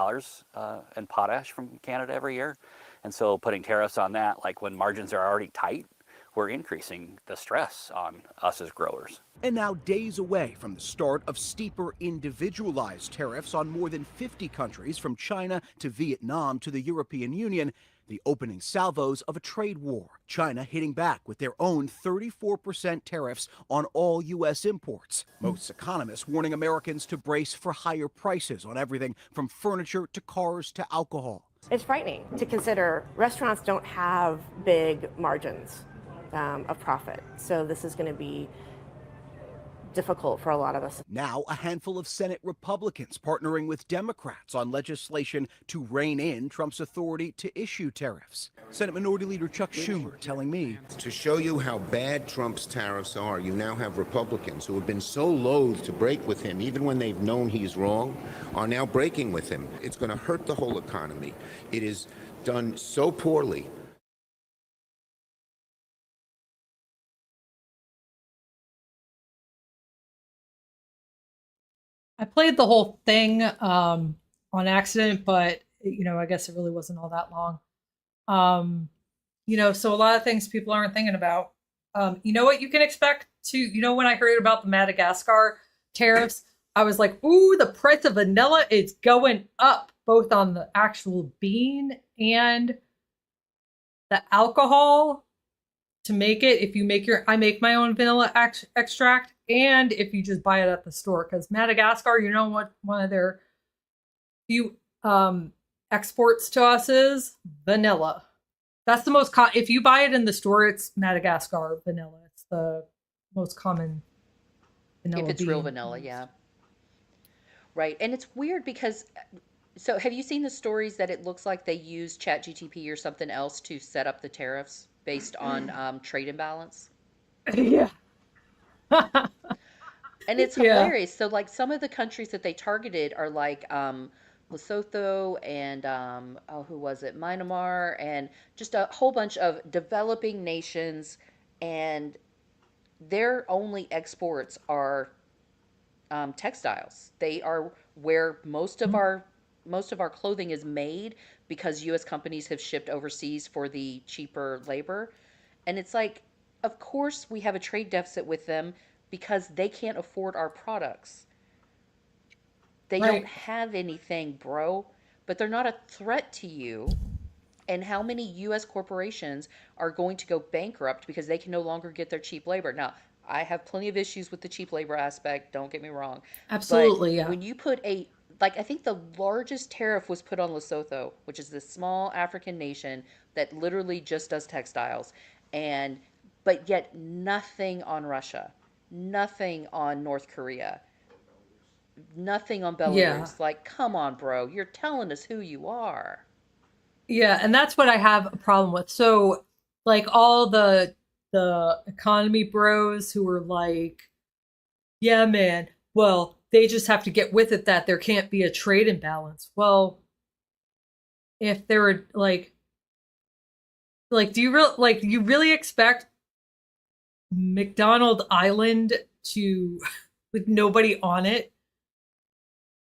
in potash from Canada every year. And so putting tariffs on that, like when margins are already tight, we're increasing the stress on us as growers. And now days away from the start of steeper individualized tariffs on more than 50 countries from China to Vietnam to the European Union, the opening salvos of a trade war. China hitting back with their own 34% tariffs on all U.S. imports. Most economists warning Americans to brace for higher prices on everything from furniture to cars to alcohol. It's frightening to consider restaurants don't have big margins of profit. So this is going to be difficult for a lot of us. Now, a handful of Senate Republicans partnering with Democrats on legislation to rein in Trump's authority to issue tariffs. Senate Minority Leader Chuck Schumer telling me, to show you how bad Trump's tariffs are, you now have Republicans who have been so loath to break with him, even when they've known he's wrong, are now breaking with him. It's going to hurt the whole economy. It is done so poorly. I played the whole thing on accident, but I guess it really wasn't all that long. So a lot of things people aren't thinking about. What you can expect to, when I heard about the Madagascar tariffs, I was like, ooh, the price of vanilla is going up, both on the actual bean and the alcohol to make it. If you I make my own vanilla extract, and if you just buy it at the store, because Madagascar, what one of their few exports to us is vanilla. That's the most if you buy it in the store, it's Madagascar vanilla. It's the most common If vanilla it's real bean vanilla, used. yeah. Right. And it's weird because so have you seen the stories that it looks like they use ChatGTP or something else to set up the tariffs based on trade imbalance? Yeah. And it's Yeah. hilarious. So like some of the countries that they targeted are like Lesotho and oh who was it? Myanmar and just a whole bunch of developing nations, and their only exports are textiles. They are where most of our clothing is made because U.S. companies have shipped overseas for the cheaper labor, and it's like, of course we have a trade deficit with them because they can't afford our products. They don't Right. have anything, bro. But they're not a threat to you. And how many US corporations are going to go bankrupt because they can no longer get their cheap labor? Now, I have plenty of issues with the cheap labor aspect, don't get me wrong. But Absolutely. Yeah. when you put like, I think the largest tariff was put on Lesotho, which is this small African nation that literally just does textiles. And, but yet nothing on Russia, nothing on North Korea, nothing on Yeah. Belarus. Like, come on, bro. You're telling us who you are. Yeah, and that's what I have a problem with. So, like all the economy bros who are like, "Yeah, man. Well, they just have to get with it that there can't be a trade imbalance." Well, if there were do you really expect McDonald Island to with nobody on it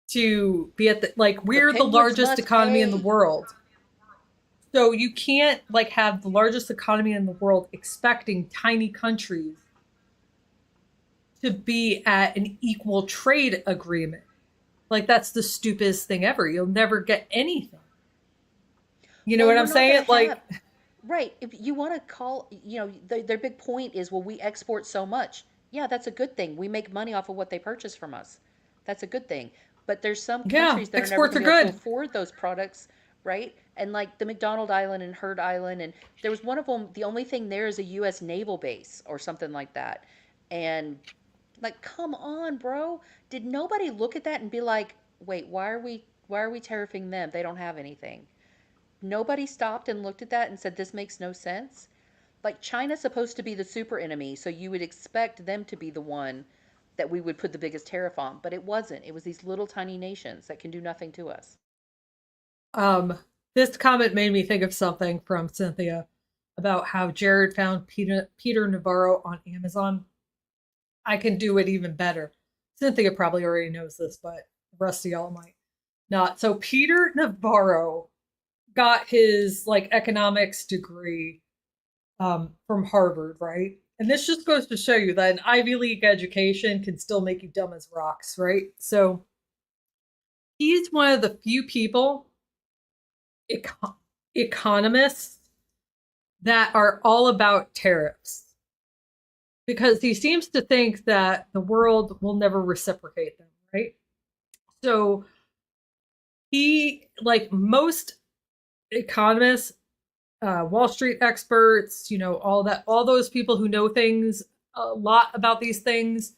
to be at the The we're the penguins largest must economy in the pay. world. So you can't have the largest economy in the world expecting tiny countries to be at an equal trade agreement. Like that's the stupidest thing ever. You'll never get anything. You know Well, what and I'm we're not going saying? to have, right. If you want to call, their big point is, well, we export so much. Yeah, that's a good thing. We make money off of what they purchase from us. That's a good thing. But there's some Yeah, countries that are never exports going are to be able to good. afford those products, right? And like the McDonald Island and Heard Island, and there was one of them, the only thing there is a U.S. naval base or something like that. And like, come on, bro. Did nobody look at that and be like, wait, why are we tariffing them? They don't have anything. Nobody stopped and looked at that and said, this makes no sense. Like, China's supposed to be the super enemy, so you would expect them to be the one that we would put the biggest tariff on. But it wasn't. It was these little tiny nations that can do nothing to us. Um, this comment made me think of something from Cynthia about how Jared found Peter Navarro on Amazon. I can do it even better. Cynthia probably already knows this, but the rest of y'all might not. So Peter Navarro got his economics degree from Harvard, right? And this just goes to show you that an Ivy League education can still make you dumb as rocks, right? So he's one of the few people, economists, that are all about tariffs because he seems to think that the world will never reciprocate them, right? So he, like most economists, Wall Street experts, all those people who know things a lot about these things,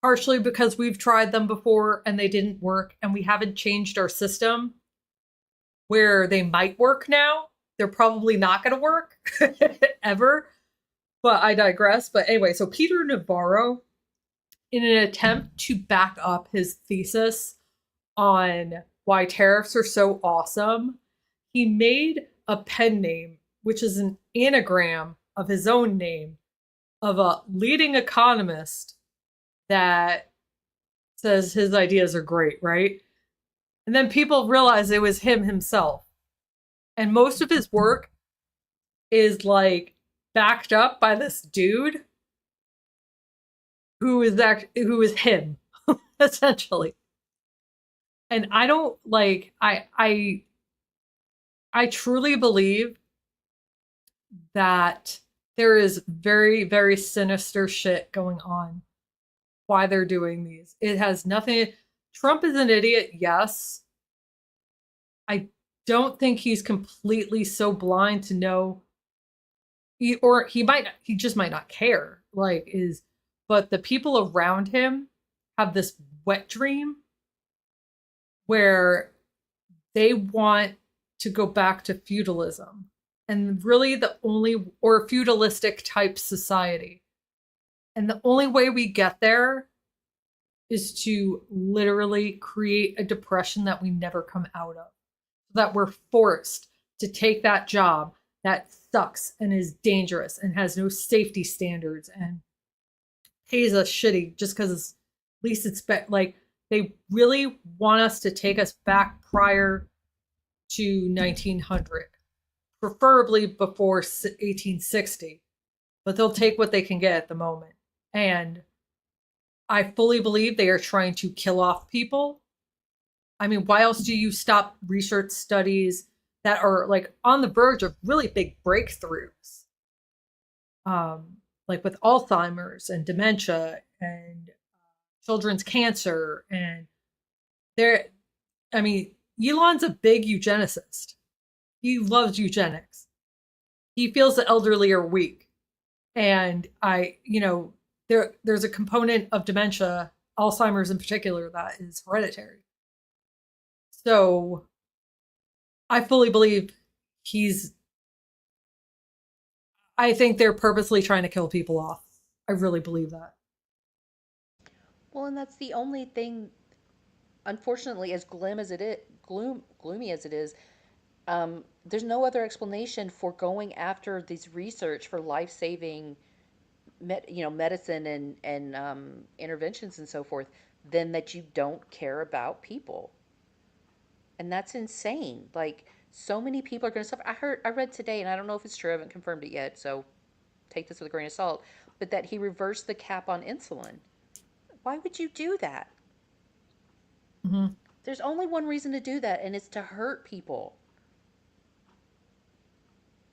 partially because we've tried them before and they didn't work, and we haven't changed our system where they might work now. They're probably not going to work ever, but I digress. But anyway, so Peter Navarro, in an attempt to back up his thesis on why tariffs are so awesome, he made a pen name, which is an anagram of his own name, of a leading economist that says his ideas are great, right? And then people realize it was him himself. And most of his work is backed up by this dude who is him, essentially. And I don't I truly believe that there is very, very sinister shit going on why they're doing these. It has nothing. Trump is an idiot, yes. I don't think he's completely so blind to know, or he just might not care, like, is, but the people around him have this wet dream where they want to go back to feudalism, and really the only, or feudalistic type society, and the only way we get there is to literally create a depression that we never come out of, so that we're forced to take that job that sucks and is dangerous and has no safety standards and pays us shitty just because at least it's like, they really want us to take us back prior to 1900, preferably before 1860, but they'll take what they can get at the moment. And I fully believe they are trying to kill off people. I mean, why else do you stop research studies that are like on the verge of really big breakthroughs? Like with Alzheimer's and dementia and children's cancer. And there, I mean, Elon's a big eugenicist. He loves eugenics. He feels the elderly are weak. And there's a component of dementia, Alzheimer's in particular, that is hereditary. So I fully believe I think they're purposely trying to kill people off. I really believe that. Well, and that's the only thing, unfortunately, as gloomy as it is, there's no other explanation for going after these research for life-saving, medicine and interventions and so forth, than that you don't care about people. And that's insane. Like, so many people are going to suffer. I read today, and I don't know if it's true, I haven't confirmed it yet, so take this with a grain of salt, but that he reversed the cap on insulin. Why would you do that? Mm-hmm. There's only one reason to do that, and it's to hurt people.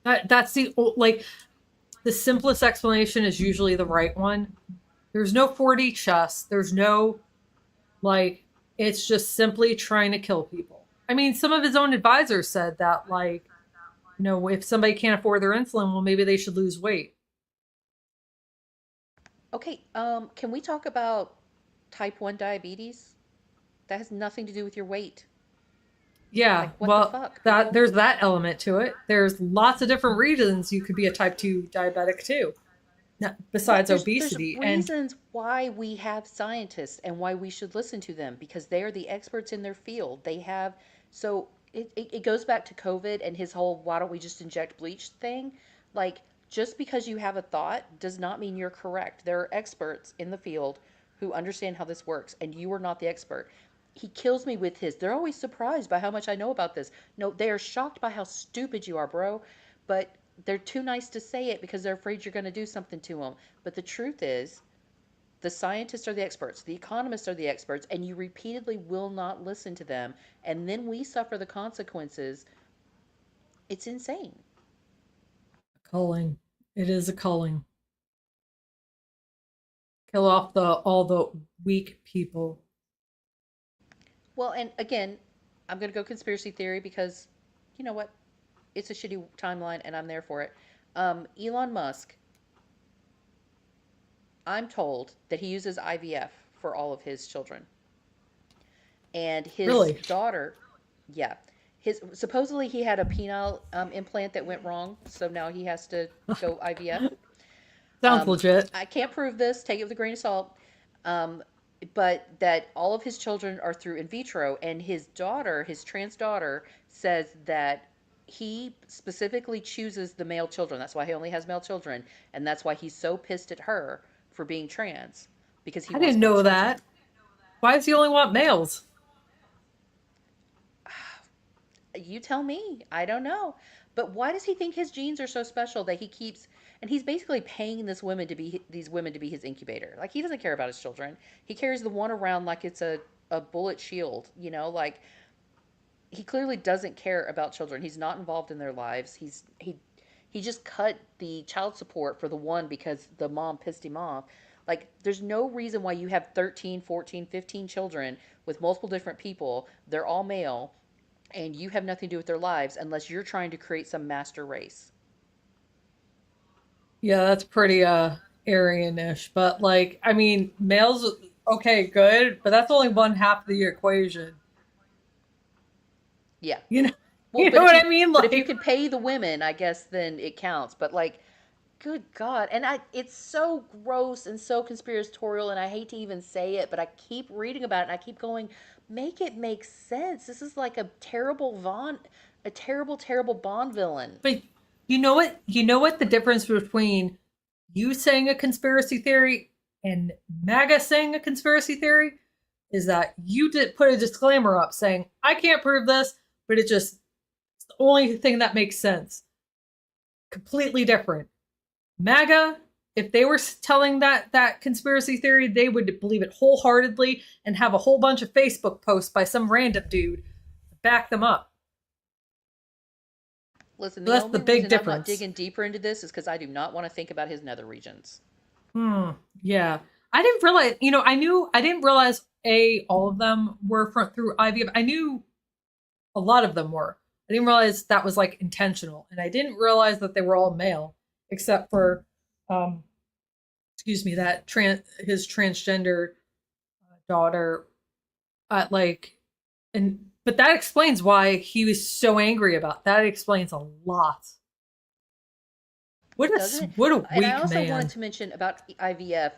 That's the simplest explanation is usually the right one. There's no 4D chess. There's no, like, it's just simply trying to kill people. I mean, some of his own advisors said that, like, if somebody can't afford their insulin, well, maybe they should lose weight. Okay, can we talk about type 1 diabetes? That has nothing to do with your weight. Yeah, Like, what the well, fuck, that people? there's that element to it. There's lots of different reasons you could be a type 2 diabetic too, Yeah, besides there's obesity. And reasons why we have scientists and why we should listen to them, because they are the experts in their field. They have, so it goes back to COVID and his whole why don't we just inject bleach thing. Like, just because you have a thought does not mean you're correct. There are experts in the field who understand how this works, and you are not the expert. He kills me with his, they're always surprised by how much I know about this. No, they are shocked by how stupid you are, bro. But they're too nice to say it because they're afraid you're going to do something to them. But the truth is, the scientists are the experts, the economists are the experts, and you repeatedly will not listen to them. And then we suffer the consequences. It's insane. culling, it is a culling. Kill off all the weak people. Well, and again, I'm going to go conspiracy theory because you know what? It's a shitty timeline and I'm there for it. Elon Musk, I'm told that he uses IVF for all of his children. And his Really, daughter, yeah, his supposedly he had a penile implant that went wrong, so now he has to go IVF. sounds legit. I can't prove this; take it with a grain of salt. Um, but that all of his children are through in vitro, and his daughter, his trans daughter, says that he specifically chooses the male children. That's why he only has male children, and that's why he's so pissed at her for being trans because he I wants didn't more know children. that. Why does he only want males? You tell me. I don't know. But why does he think his genes are so special that he keeps, and he's basically paying these women to be his incubator. Like, he doesn't care about his children. He carries the one around like it's a bullet shield, like he clearly doesn't care about children. He's not involved in their lives. He just cut the child support for the one because the mom pissed him off. Like, there's no reason why you have 13, 14, 15 children with multiple different people. They're all male, and you have nothing to do with their lives unless you're trying to create some master race. Yeah, that's pretty Aryan-ish, but like I mean, males okay, good, but that's only one half of the equation. Yeah. You know, Well, you know what I mean? but if you Like, could pay the women, I guess then it counts. But like, good God, and it's so gross and so conspiratorial, and I hate to even say it, but I keep reading about it and I keep going, make it make sense. This is like a terrible, terrible Bond villain. but you know what? You know what the difference between you saying a conspiracy theory and MAGA saying a conspiracy theory is that you did put a disclaimer up saying, I can't prove this, but it's the only thing that makes sense. Completely different. MAGA, if they were telling that conspiracy theory, they would believe it wholeheartedly and have a whole bunch of Facebook posts by some random dude to back them up. Listen, So the that's the only big reason I'm not difference. digging deeper into this is because I do not want to think about his nether regions. Hmm. Yeah. I didn't realize, I didn't realize all of them were through IVF. I knew a lot of them were. I didn't realize that was like intentional. And I didn't realize that they were all male, except for um excuse me, that his transgender daughter like and but that explains why he was so angry about that. Explains a lot. Doesn't it? What a And I weak also wanted man. to mention about IVF.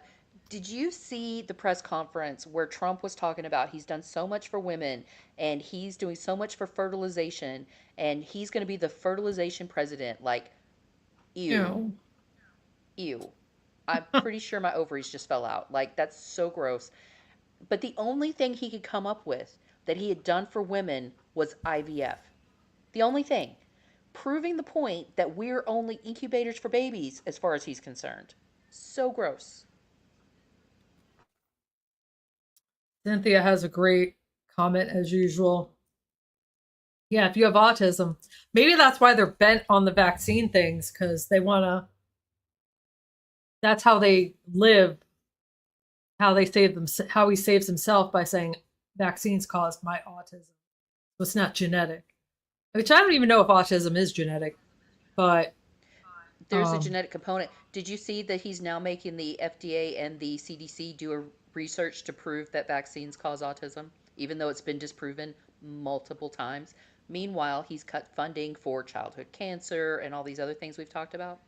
Did you see the press conference where Trump was talking about he's done so much for women and he's doing so much for fertilization and he's going to be the fertilization president? Like, ew, You ew. I'm pretty sure my ovaries just fell out. Like, that's so gross. But the only thing he could come up with that he had done for women was IVF. The only thing. Proving the point that we're only incubators for babies as far as he's concerned. So gross. Cynthia has a great comment as usual. Yeah, if you have autism, maybe that's why they're bent on the vaccine things because they want to. That's how they live. How they save them. How he saves himself by saying vaccines caused my autism. So it's not genetic. Which I don't even know if autism is genetic, but There's a genetic component. Did you see that he's now making the FDA and the CDC do a research to prove that vaccines cause autism, even though it's been disproven multiple times? Meanwhile, he's cut funding for childhood cancer and all these other things we've talked about.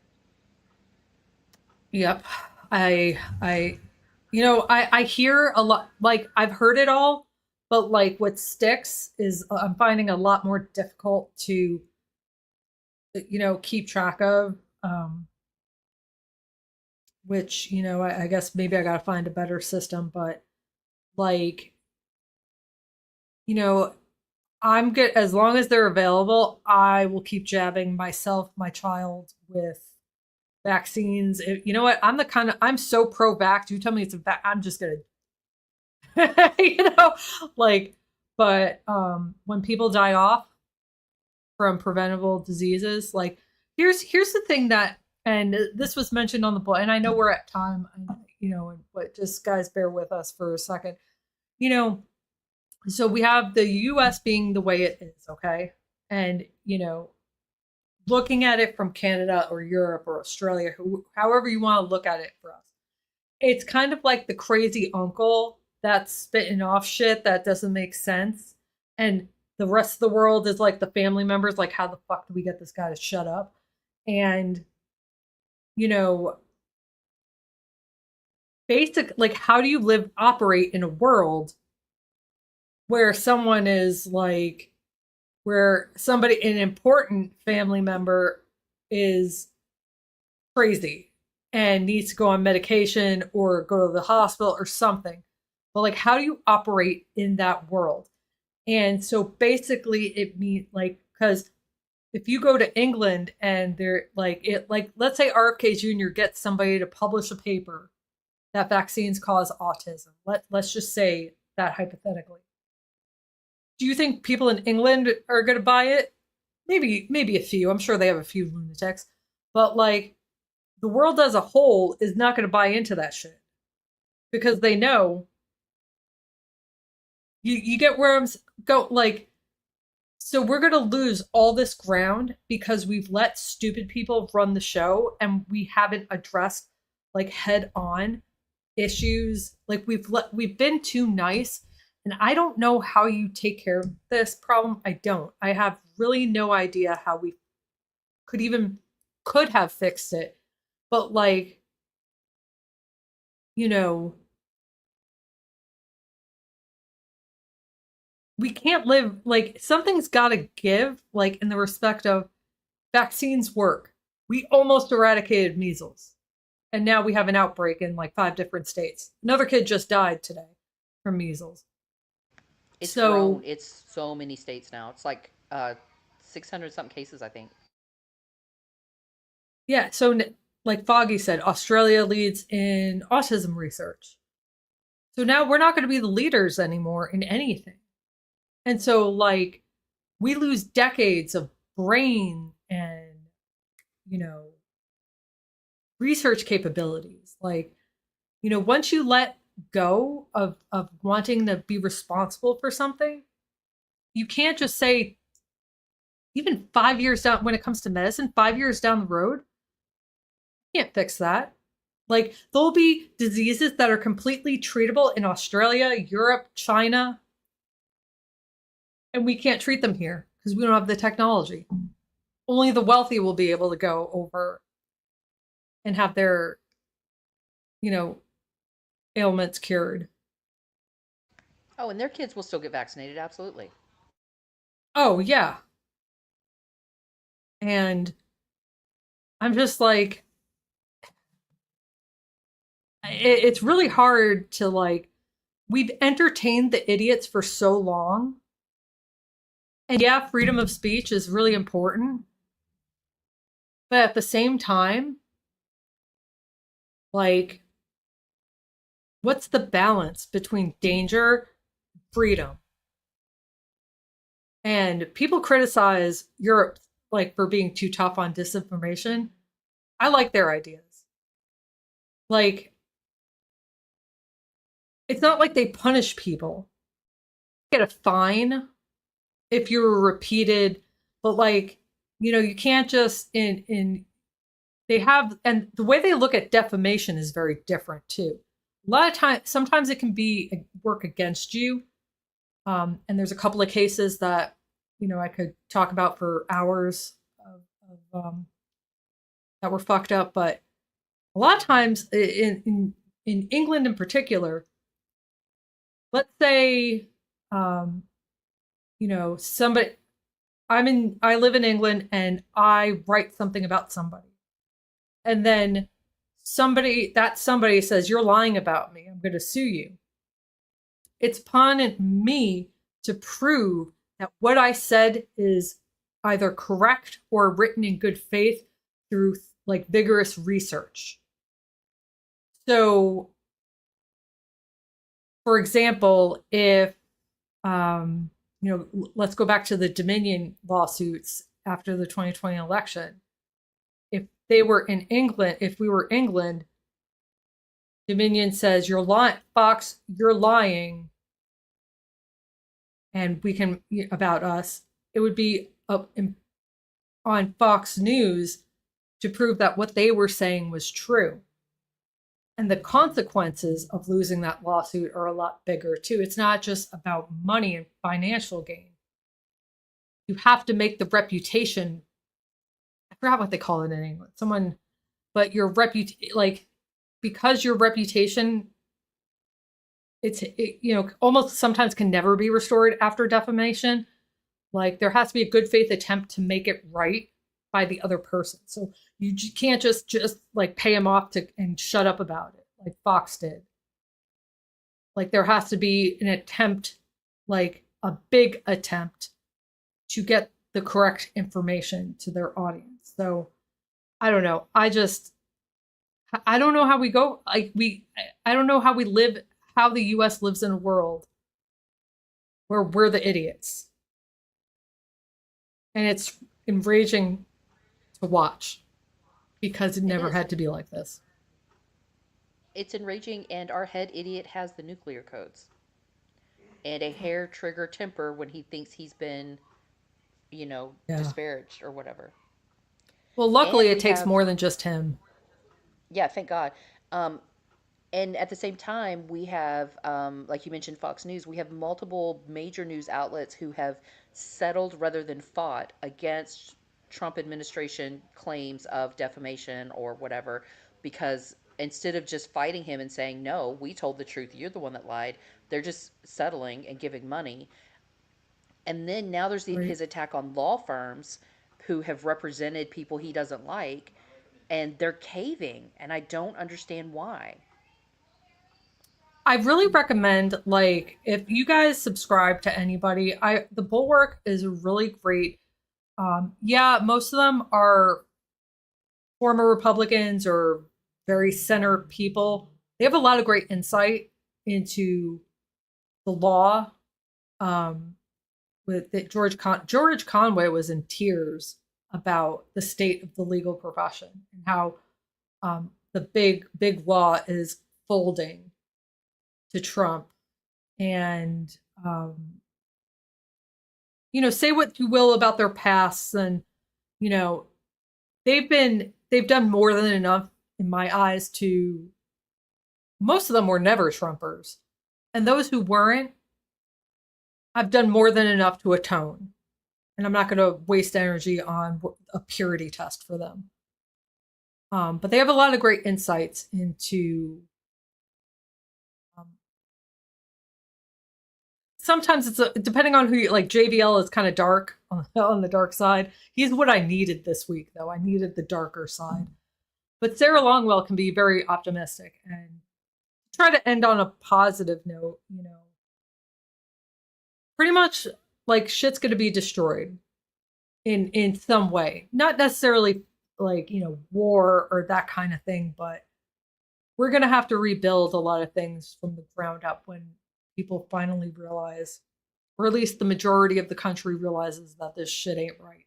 yep. I I hear a lot, like I've heard it all, but like what sticks is I'm finding a lot more difficult to keep track of. Which, I guess maybe I gotta find a better system, but like, you know, I'm good as long as they're available, I will keep jabbing myself, my child with vaccines. You know what? I'm so pro vax. You tell me it's I'm just gonna you know, like, but when people die off from preventable diseases, like here's the thing that, and this was mentioned on the book, and I know we're at time, but just guys bear with us for a second. You know, so we have the US being the way it is, okay? And, looking at it from Canada or Europe or Australia, however you want to look at it for us, it's kind of like the crazy uncle that's spitting off shit that doesn't make sense. And the rest of the world is like the family members, like, how the fuck do we get this guy to shut up? And, you know, like, how do you operate in a world where someone is like, where an important family member is crazy and needs to go on medication or go to the hospital or something. But like, how do you operate in that world? And so basically it means like, because if you go to England and they're like, let's say RFK Jr. gets somebody to publish a paper that vaccines cause autism. Let's just say that hypothetically. Do you think people in England are going to buy it? Maybe a few. I'm sure they have a few lunatics, but like the world as a whole is not going to buy into that shit because they know. You get where I'm go like So we're going to lose all this ground because we've let stupid people run the show and we haven't addressed like head on issues. Like we've been too nice, and I don't know how you take care of this problem. I don't. I have really no idea how we could have fixed it. But like, you know, we can't live like something's got to give, like in the respect of vaccines work. We almost eradicated measles, and now we have an outbreak in like 5 different states. Another kid just died today from measles. It's So grown. It's so many states now. It's like 600 something cases, I think. yeah, so like Foggy said, Australia leads in autism research. So now we're not going to be the leaders anymore in anything. And so like we lose decades of brain and, you know, research capabilities. Like, you know, once you let go of wanting to be responsible for something, you can't just say even 5 years down when it comes to medicine, 5 years down the road, you can't fix that. Like there'll be diseases that are completely treatable in Australia, Europe, China, and we can't treat them here because we don't have the technology. Only the wealthy will be able to go over and have their, you know, ailments cured. Oh, and their kids will still get vaccinated. Absolutely. Oh, yeah. And I'm just like, it's really hard to like, we've entertained the idiots for so long. And yeah, freedom of speech is really important. But at the same time, like, what's the balance between danger, freedom? And people criticize Europe like for being too tough on disinformation. I like their ideas. Like, it's not like they punish people. You get a fine if you're repeated, but like, you know, you can't just in they have, and the way they look at defamation is very different too. A lot of times, sometimes it can be work against you. And there's a couple of cases that, you know, I could talk about for hours that were fucked up, but a lot of times in England in particular, let's say, you know, somebody, I live in England and I write something about somebody. And then somebody says, you're lying about me. I'm going to sue you. It's upon me to prove that what I said is either correct or written in good faith through like vigorous research. So, for example, if you know, let's go back to the Dominion lawsuits after the 2020 election. If they were in England, if we were England, Dominion says you're lying, Fox, you're lying, and we can about us. It would be on Fox News to prove that what they were saying was true. And the consequences of losing that lawsuit are a lot bigger too. It's not just about money and financial gain. You have to make the reputation. I forgot what they call it in England. But your reputation, like, because your reputation, you know, almost sometimes can never be restored after defamation. Like there has to be a good faith attempt to make it right by the other person. So you can't just like pay him off and shut up about it like Fox did. Like there has to be an attempt, like a big attempt to get the correct information to their audience. So I don't know. I don't know how we go. I don't know how we live, how the US lives in a world where we're the idiots. And it's enraging to watch because it never had to be like this. It's enraging, and our head idiot has the nuclear codes and a hair trigger temper when he thinks he's been Yeah. disparaged or whatever. Well, luckily And it we takes have, more than just him. yeah, thank God. Um, and at the same time, we have, like you mentioned, Fox News, we have multiple major news outlets who have settled rather than fought against Trump administration claims of defamation or whatever, because instead of just fighting him and saying, no, we told the truth, you're the one that lied, they're just settling and giving money. And then now there's Right. his attack on law firms who have represented people he doesn't like, and they're caving, and I don't understand why. I really recommend, like, if you guys subscribe to anybody, the Bulwark is really great. Yeah, most of them are former Republicans or very center people. They have a lot of great insight into the law. Um, with that, George Conway was in tears about the state of the legal profession and how the big law is folding to Trump. And say what you will about their pasts, and you know, they've done more than enough in my eyes to. Most of them were never Trumpers, and those who weren't have done more than enough to atone. And I'm not going to waste energy on a purity test for them. But they have a lot of great insights into. Um, Sometimes depending on who you like. JVL is kind of dark on the dark side. He's what I needed this week, though. I needed the darker side. But Sarah Longwell can be very optimistic and try to end on a positive note. Pretty much like shit's going to be destroyed in some way. Not necessarily like, war or that kind of thing, but we're going to have to rebuild a lot of things from the ground up when people finally realize, or at least the majority of the country realizes, that this shit ain't right.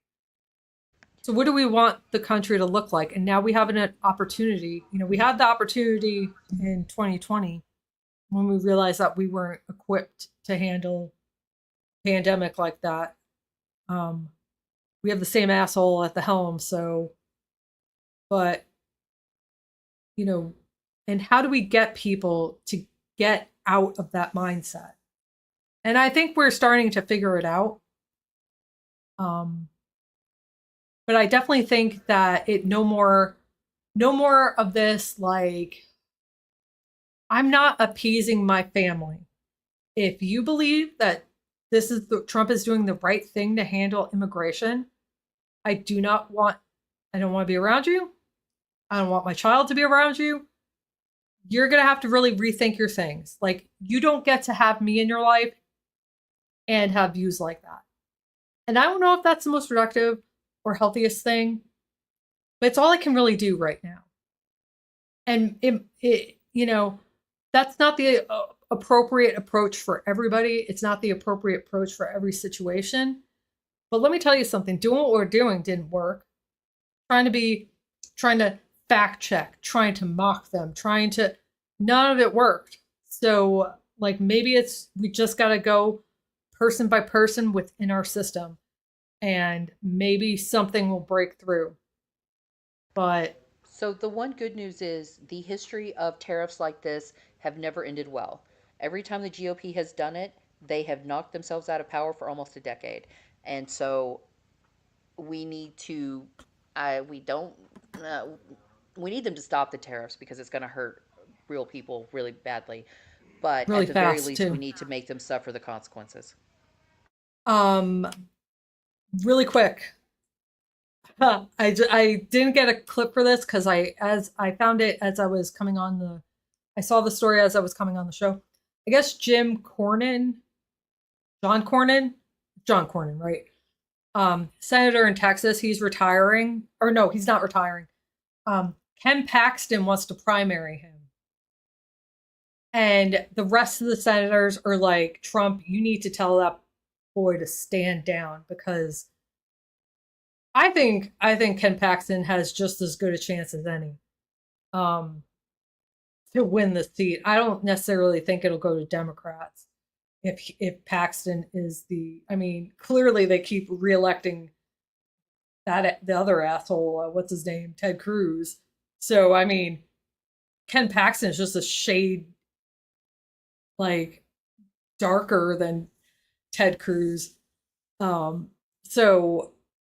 So what do we want the country to look like? And now we have an opportunity. We had the opportunity in 2020 when we realized that we weren't equipped to handle a pandemic like that. We have the same asshole at the helm, but and how do we get people to get out of that mindset? And I think we're starting to figure it out. But I definitely think that no more of this, like, I'm not appeasing my family. If you believe that Trump is doing the right thing to handle immigration, I don't want to be around you. I don't want my child to be around you. You're going to have to really rethink your things. Like, you don't get to have me in your life and have views like that. And I don't know if that's the most productive or healthiest thing, but it's all I can really do right now. And that's not the appropriate approach for everybody. It's not the appropriate approach for every situation. But let me tell you something. Doing what we're doing didn't work. Trying to fact check, trying to mock them, none of it worked. So, like, maybe we just got to go person by person within our system, and maybe something will break through. But So the one good news is the history of tariffs like this have never ended well. Every time the GOP has done it, they have knocked themselves out of power for almost a decade. And so we need to, we don't, we need them to stop the tariffs because it's going to hurt real people really badly. But really at the very fast least, we too. need to make them suffer the consequences. Um, really quick. I didn't get a clip for this because I found it as I was coming on I saw the story as I was coming on the show. I guess John Cornyn, right? Senator in Texas, he's retiring, or no, he's not retiring. Ken Paxton wants to primary him. And the rest of the senators are like, Trump, you need to tell that boy to stand down, because I think Ken Paxton has just as good a chance as any to win the seat. I don't necessarily think it'll go to Democrats. if Paxton is I mean, clearly they keep reelecting the other asshole, what's his name, Ted Cruz. So I mean, Ken Paxton is just a shade like darker than Ted Cruz. So,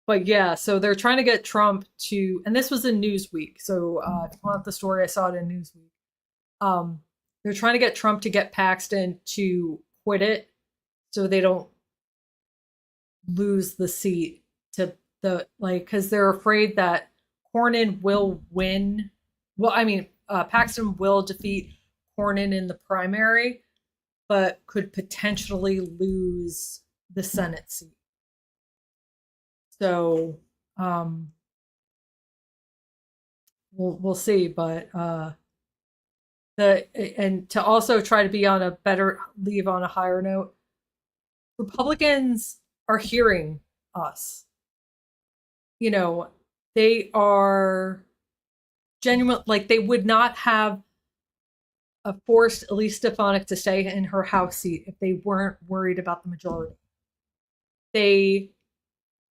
but yeah, so they're trying to get Trump to, and this was in Newsweek. So if you want the story, I saw it in Newsweek. They're trying to get Trump to get Paxton to quit it so they don't lose the seat to because they're afraid that Cornyn will win. Well, I mean, Paxton will defeat Cornyn in the primary, but could potentially lose the Senate seat. So we'll see, but and to also try to be on a better leave on a higher note, Republicans are hearing us. You know, they are genuine, like they would not have forced Elise Stefanik to stay in her House seat if they weren't worried about the majority. They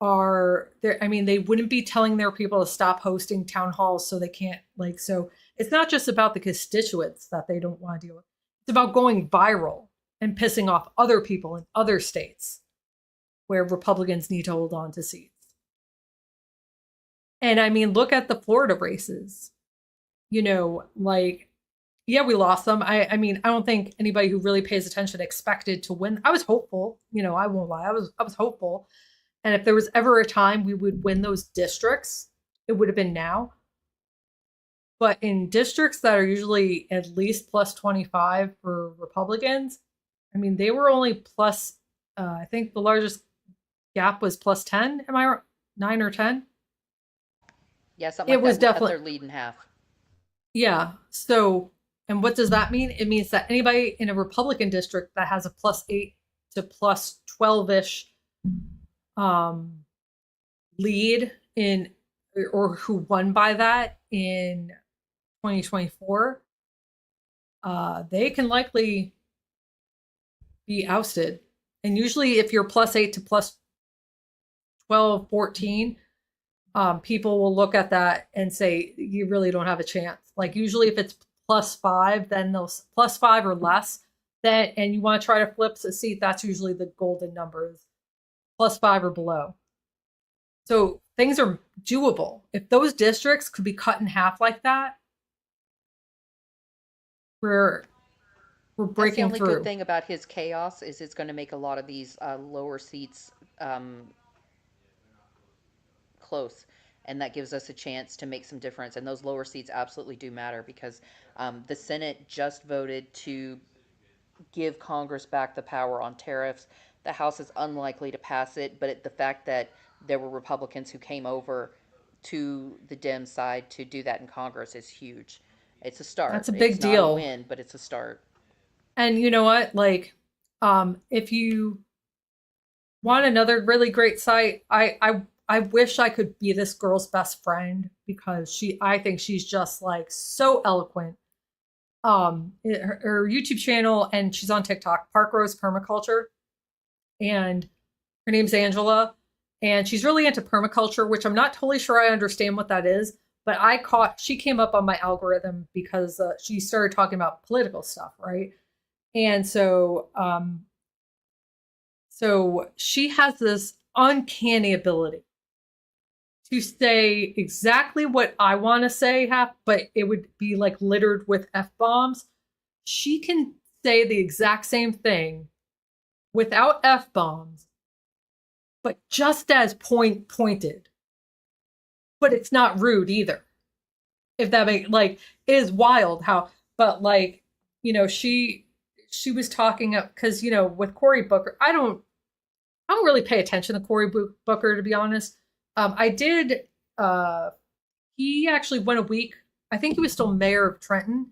are there. I mean, they wouldn't be telling their people to stop hosting town halls so they can't so it's not just about the constituents that they don't want to deal with. It's about going viral and pissing off other people in other states where Republicans need to hold on to seats. And I mean, look at the Florida races. You know, like, yeah, we lost them. I mean, I don't think anybody who really pays attention expected to win. I was hopeful, you know, I won't lie. I was hopeful. And if there was ever a time we would win those districts, it would have been now. But in districts that are usually at least plus 25 for Republicans, I mean, they were only plus, I think the largest gap was plus 10. Am I right? 9 or 10? Yeah, something like that. It was definitely cut their lead in half. Yeah. So, and what does that mean? It means that anybody in a Republican district that has a plus 8 to plus 12-ish lead in, or who won by that in 2024, they can likely be ousted. And usually if you're plus 8 to plus 12, 14, people will look at that and say, you really don't have a chance. Like usually if it's plus 5, then they'll plus 5 or less, and you want to try to flip a seat, that's usually the golden numbers, plus 5 or below. So things are doable. If those districts could be cut in half like that, we're breaking That's the only through. good thing about his chaos is it's going to make a lot of these lower seats close, and that gives us a chance to make some difference. And those lower seats absolutely do matter because the Senate just voted to give Congress back the power on tariffs. The House is unlikely to pass it, but the fact that there were Republicans who came over to the Dem side to do that in Congress is huge. It's a start. That's a big It's deal. not a win, but it's a start. And you know what? Like, if you want another really great site, I wish I could be this girl's best friend because I think she's just like so eloquent. Her YouTube channel, and she's on TikTok, Park Rose Permaculture, and her name's Angela, and she's really into permaculture, which I'm not totally sure I understand what that is, but she came up on my algorithm because she started talking about political stuff, right? And so she has this uncanny ability to say exactly what I want to say, but it would be like littered with F-bombs. She can say the exact same thing without F-bombs, but just as pointed. But it's not rude either. If that makes, like, it is wild how, but like, you know, she was talking up because, you know, with Cory Booker, I don't really pay attention to Cory Booker, to be honest. I did. He actually went a week. I think he was still mayor of Trenton,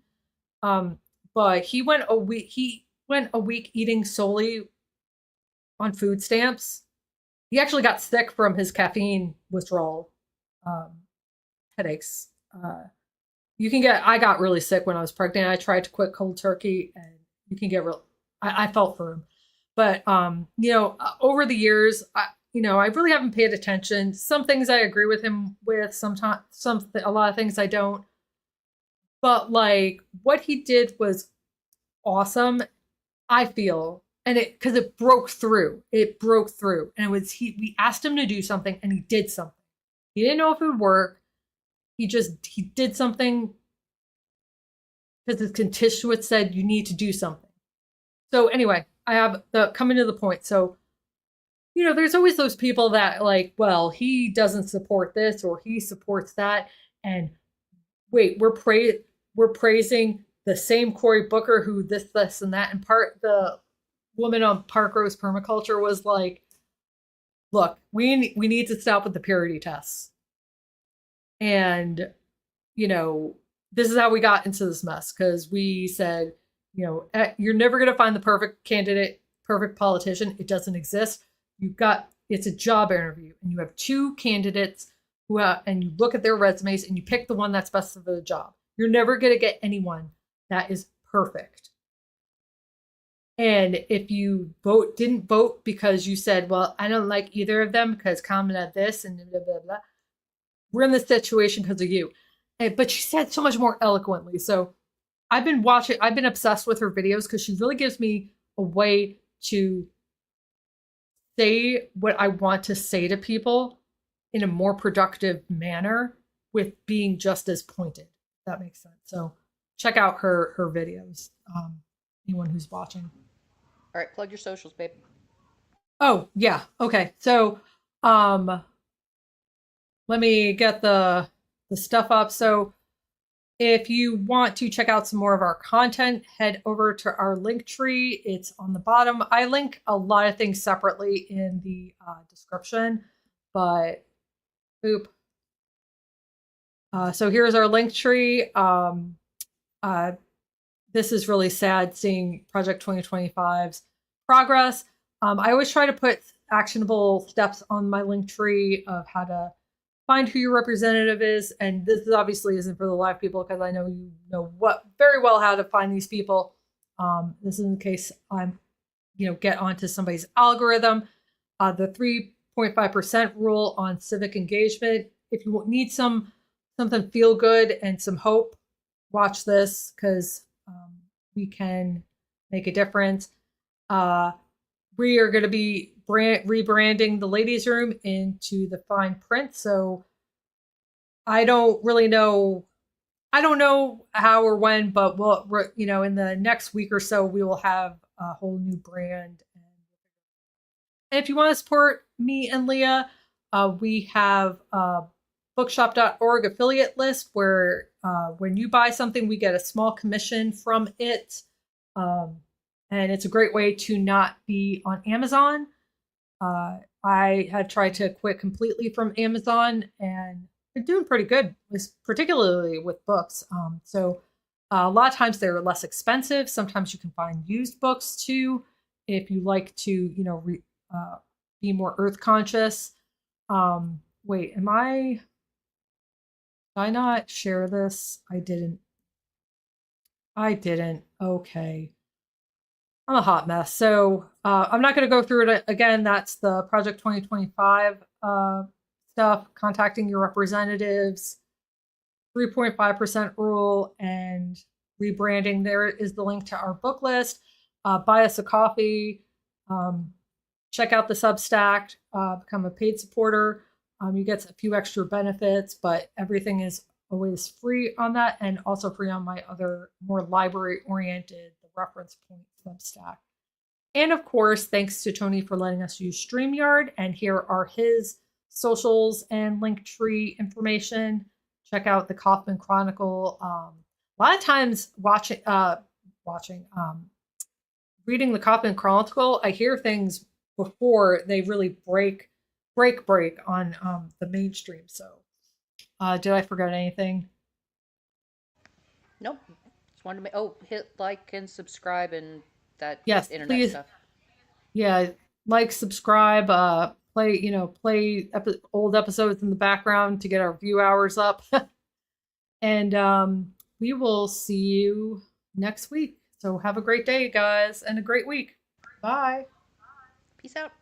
but he went a week. He went a week eating solely on food stamps. He actually got sick from his caffeine withdrawal, headaches. I got really sick when I was pregnant. I tried to quit cold turkey, and you can get real. I felt for him. But over the years, I really haven't paid attention. Some things I agree with him with, sometimes a lot of things I don't. But like what he did was awesome, I feel. And because it broke through. It broke through. And we asked him to do something and he did something. He didn't know if it would work. He did something because his constituents said you need to do something. So anyway, I have coming to the point. So, there's always those people that like, well, he doesn't support this or he supports that. And wait, we're praising the same Cory Booker who this, and that. And the woman on Park Rose Permaculture was like, look, we need to stop with the purity tests. And, this is how we got into this mess, because we said, you're never going to find the perfect candidate, perfect politician. It doesn't exist. It's a job interview, and you have two candidates and you look at their resumes and you pick the one that's best for the job. You're never going to get anyone that is perfect. And if you didn't vote because you said, well, I don't like either of them because Kamala this and blah, blah, blah. We're in this situation because of you. But she said so much more eloquently. So I've been obsessed with her videos because she really gives me a way to say what I want to say to people in a more productive manner with being just as pointed. If that makes sense. So check out her videos. Anyone who's watching. All right, plug your socials, babe. Oh, yeah. Okay. So let me get the stuff up. So if you want to check out some more of our content, head over to our link tree. It's on the bottom. I link a lot of things separately in the description, but so here's our link tree. This is really sad seeing Project 2025's progress. I always try to put actionable steps on my link tree of how to find who your representative is. And this obviously isn't for the live people because I know you know very well how to find these people. This is in case I'm, get onto somebody's algorithm. The 3.5% rule on civic engagement. If you need something feel good and some hope, watch this because we can make a difference. We are going to be rebranding the ladies' room into the fine print. So I don't really know. I don't know how or when, but we'll, in the next week or so, we will have a whole new brand. And if you want to support me and Leah, we have a bookshop.org affiliate list where when you buy something, we get a small commission from it. And it's a great way to not be on Amazon. I had tried to quit completely from Amazon and they're doing pretty good, particularly with books. So a lot of times they're less expensive. Sometimes you can find used books too, if you like to, be more earth conscious. Wait, did I not share this? I didn't. Okay. I'm a hot mess. So I'm not going to go through it again. That's the Project 2025 stuff, contacting your representatives, 3.5% rule, and rebranding. There is the link to our book list. Buy us a coffee. Check out the Substack. Become a paid supporter. You get a few extra benefits, but everything is always free on that, and also free on my other more library-oriented, the Reference Point Substack. And of course, thanks to Tony for letting us use StreamYard. And here are his socials and link tree information. Check out the Kaufman Chronicle. A lot of times reading the Kaufman Chronicle, I hear things before they really break on the mainstream. So did I forget anything? Nope. Just wanted to hit like and subscribe and that internet please. stuff. Yeah, like, subscribe, play old episodes in the background to get our view hours up. And we will see you next week. So have a great day, guys, and a great week. Bye. Peace out.